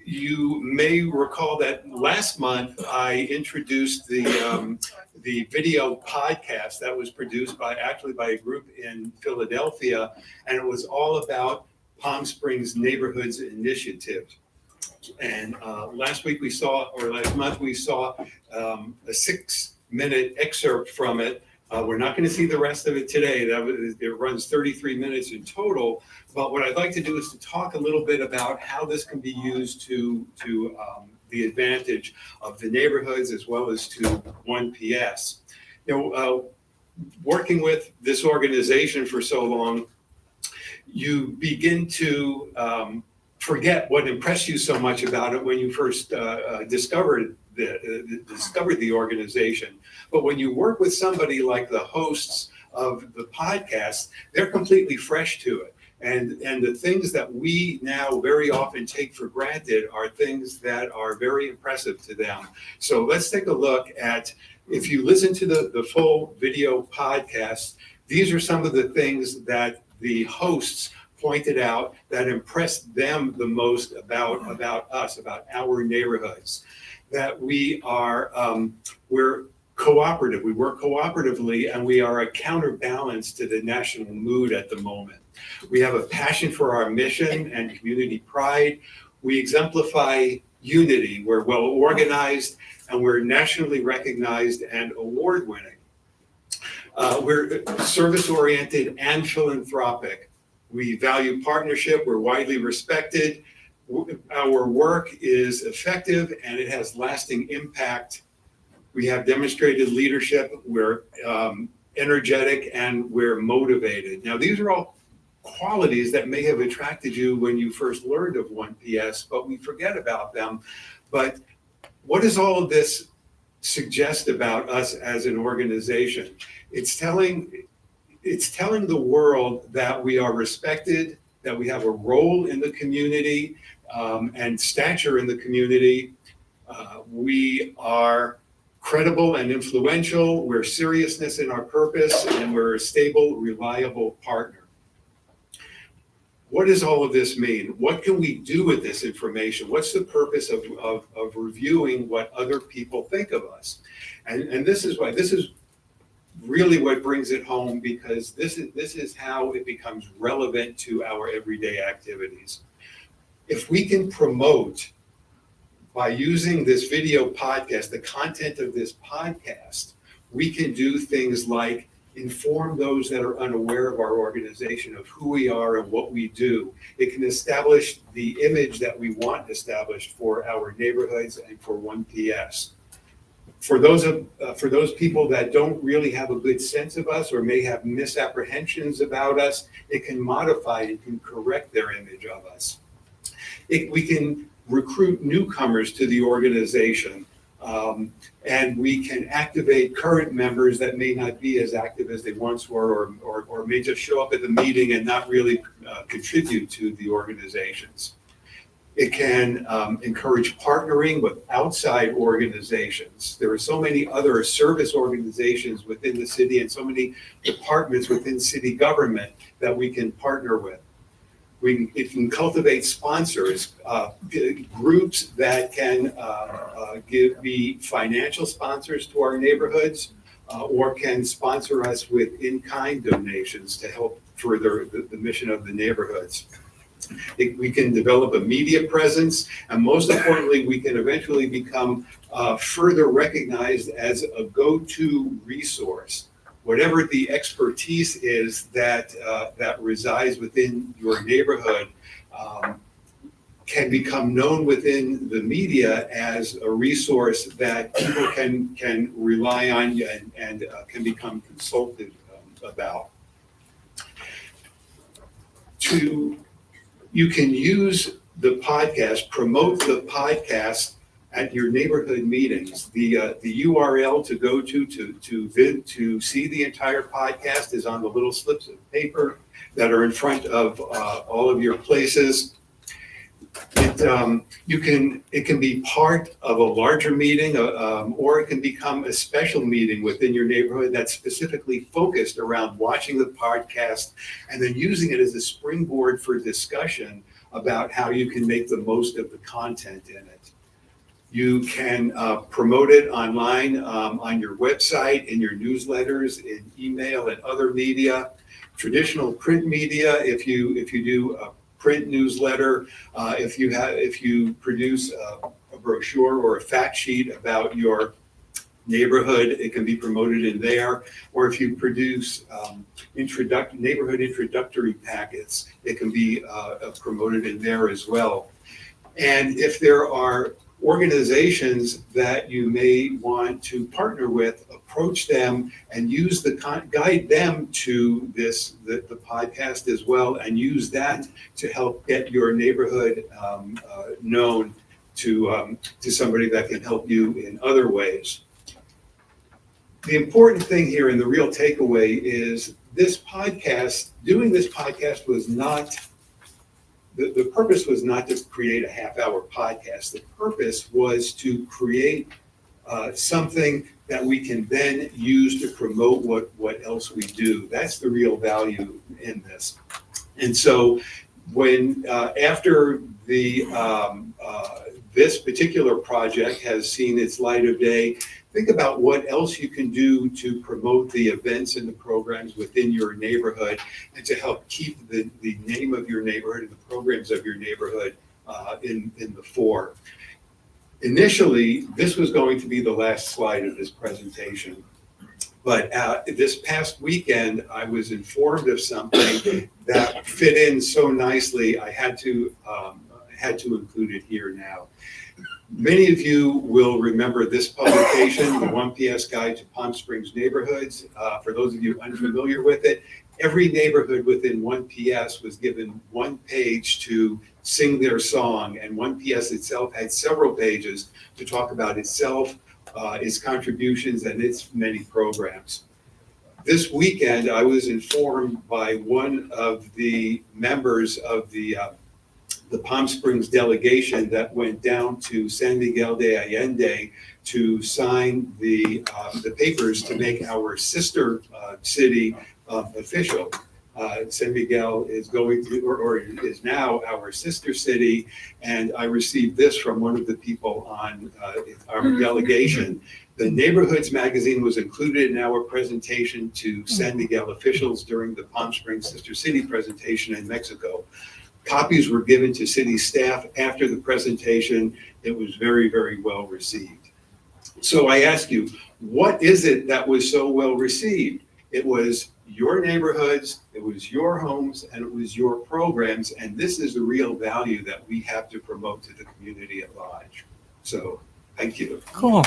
you may recall that last month I introduced the video podcast that was produced by a group in Philadelphia, and it was all about Palm Springs Neighborhoods Initiative. And last month we saw a 6-minute excerpt from it. We're not going to see the rest of it today. It runs 33 minutes in total. But what I'd like to do is to talk a little bit about how this can be used to the advantage of the neighborhoods as well as to 1PS. Working with this organization for so long, you begin to forget what impressed you so much about it when you first discovered the organization. But when you work with somebody like the hosts of the podcast, they're completely fresh to it. And the things that we now very often take for granted are things that are very impressive to them. So let's take a look at, if you listen to the full video podcast, these are some of the things that the hosts pointed out that impressed them the most about us, about our neighborhoods. That we're cooperative. We work cooperatively, and we are a counterbalance to the national mood at the moment. We have a passion for our mission and community pride. We exemplify unity. We're well organized, and we're nationally recognized and award-winning. We're service-oriented and philanthropic. We value partnership. We're widely respected. Our work is effective, and it has lasting impact. We have demonstrated leadership. We're energetic, and we're motivated. Now, these are all qualities that may have attracted you when you first learned of 1PS, but we forget about them. But what does all of this suggest about us as an organization? It's telling the world that we are respected, that we have a role in the community and stature in the community. We are credible and influential. We're seriousness in our purpose, and we're a stable, reliable partner. What does all of this mean? What can we do with this information? What's the purpose of reviewing what other people think of us? And this is really what brings it home, because this is how it becomes relevant to our everyday activities. If we can promote, by using this video podcast, the content of this podcast, we can do things like inform those that are unaware of our organization of who we are and what we do. It can establish the image that we want established for our neighborhoods and for 1PS. For those people that don't really have a good sense of us or may have misapprehensions about us, it can modify, it can correct their image of us. We can recruit newcomers to the organization, and we can activate current members that may not be as active as they once were, or may just show up at the meeting and not really contribute to the organizations. It can encourage partnering with outside organizations. There are so many other service organizations within the city and so many departments within city government that we can partner with. It can cultivate sponsors, groups that can be financial sponsors to our neighborhoods, or can sponsor us with in-kind donations to help further the mission of the neighborhoods. We can develop a media presence, and most importantly, we can eventually become further recognized as a go-to resource. Whatever the expertise is that resides within your neighborhood can become known within the media as a resource that people can rely on and can become consulted about. You can use the podcast, promote the podcast at your neighborhood meetings. The URL to go to see the entire podcast is on the little slips of paper that are in front of all of your places. It can be part of a larger meeting, or it can become a special meeting within your neighborhood that's specifically focused around watching the podcast and then using it as a springboard for discussion about how you can make the most of the content in it. You can promote it online, on your website, in your newsletters, in email and other media. Traditional print media, if you do a print newsletter, if you produce a brochure or a fact sheet about your neighborhood, it can be promoted in there. Or if you produce neighborhood introductory packets, it can be promoted in there as well. And if there are organizations that you may want to partner with, approach them and guide them to the podcast as well, and use that to help get your neighborhood known to somebody that can help you in other ways. The important thing here and the real takeaway is doing this podcast was not, the purpose was not to create a half-hour podcast. The purpose was to create something that we can then use to promote what else we do. That's the real value in this. And so when after the this particular project has seen its light of day, think about what else you can do to promote the events and the programs within your neighborhood and to help keep the name of your neighborhood and the programs of your neighborhood in the fore. Initially, this was going to be the last slide of this presentation. But this past weekend, I was informed of something that fit in so nicely, I had to include it here now. Many of you will remember this publication, the 1PS Guide to Palm Springs Neighborhoods. For those of you unfamiliar with it, every neighborhood within 1PS was given one page to sing their song, and 1PS itself had several pages to talk about itself, its contributions, and its many programs. This weekend, I was informed by one of the members of the Palm Springs delegation that went down to San Miguel de Allende to sign the papers to make our sister city official. San Miguel is going through, or is now our sister city, and I received this from one of the people on our delegation. The Neighborhoods magazine was included in our presentation to San Miguel officials during the Palm Springs Sister City presentation in Mexico. Copies were given to city staff after the presentation. It was very, very well received. So I ask you, what is it that was so well received? It was your neighborhoods, it was your homes, and it was your programs, and this is the real value that we have to promote to the community at large. So, thank you. Cool.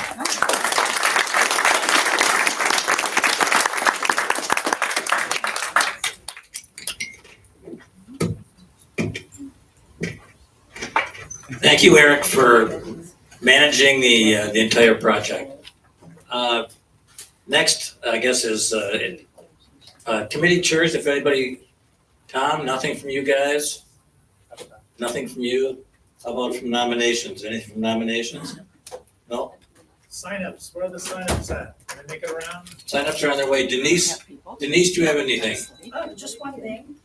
Thank you, Eric, for managing the entire project. Next, I guess, is committee chairs. If anybody, Tom, nothing from you guys? Nothing from you? How about from nominations? Anything from nominations? No? Signups, where are the signups at? Can I make it around? Signups are on their way. Denise, do you have anything? Oh, just one thing.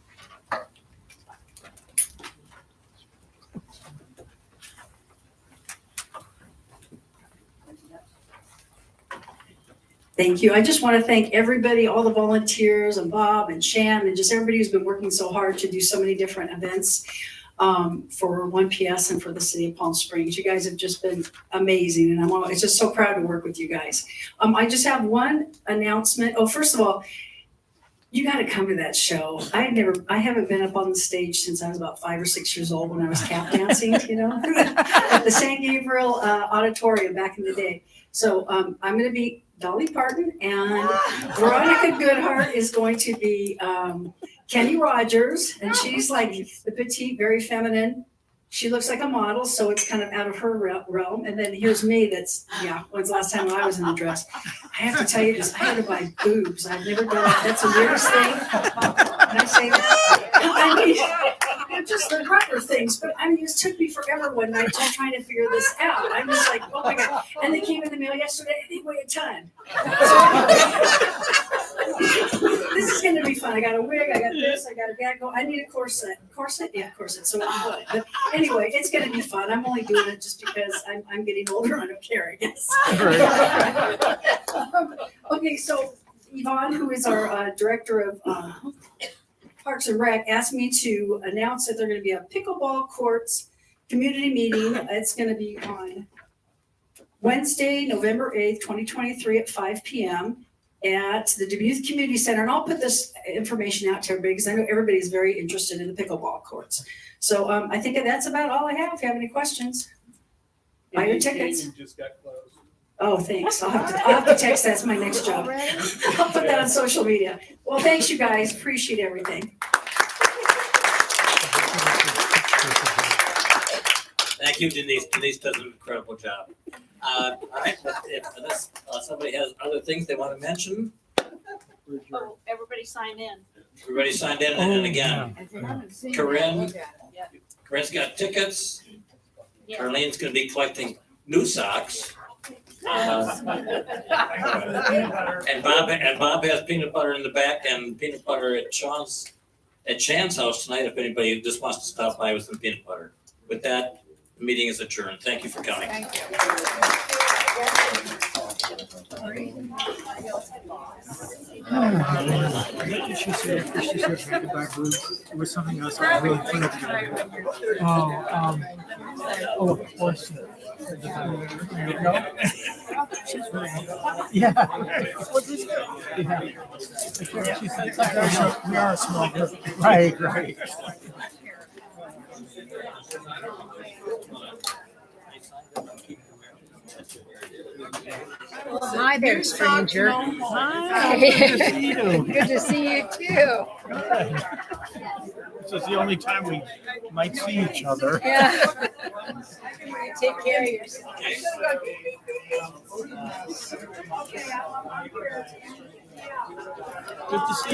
Thank you. I just want to thank everybody, all the volunteers and Bob and Shan and just everybody who's been working so hard to do so many different events for 1PS and for the city of Palm Springs. You guys have just been amazing, and I'm just so proud to work with you guys. I just have one announcement. Oh, first of all, you got to come to that show. I haven't been up on the stage since I was about 5 or 6 years old when I was tap dancing, at the San Gabriel Auditorium back in the day. So I'm going to be Dolly Parton, and Veronica Goodhart is going to be Kenny Rogers, and she's like the petite, very feminine. She looks like a model, so it's kind of out of her realm. And then here's me. When's the last time I was in a dress? I have to tell you this, I had to buy boobs. I've never done that. That's the weirdest thing. And I say that. Just the proper things, but it took me forever one night just trying to figure this out. I'm just like, oh my God. And they came in the mail yesterday and they weigh a ton. This is going to be fun. I got a wig, I got this, I got a bag. I need a corset. Corset? Yeah, corset. So but anyway, it's going to be fun. I'm only doing it just because I'm getting older. I don't care, I guess. Okay, so Yvonne, who is our director of Parks and Rec, asked me to announce that they're going to be a pickleball courts community meeting. It's going to be on Wednesday, November 8th, 2023 at 5 p.m. at the Dubuque Community Center. And I'll put this information out to everybody because I know everybody's very interested in the pickleball courts. So I think that's about all I have. If you have any questions, buy your tickets. Just got closed. Oh, thanks. I'll have to text. That's my next job. I'll put that on social media. Well, thanks, you guys. Appreciate everything. Thank you, Denise. Denise does an incredible job. All right, if somebody has other things they want to mention, Oh, everybody sign in. everybody signed in, and again, Corinne's got tickets. Carlene's going to be collecting new socks. And Bob has peanut butter in the back and peanut butter at Shan's house tonight. If anybody just wants to stop by with some peanut butter. With that, Meeting is adjourned. Thank you for coming. She said after she said something about Bruce, it was something else I really wanted to do. Of course. Yeah. Yeah. She said, we are a small group. Right, right. Hi there, stranger. Hi. Good to see you. Good to see you too. This is the only time we might see each other. Yeah. Take care of yourself. Good to see you.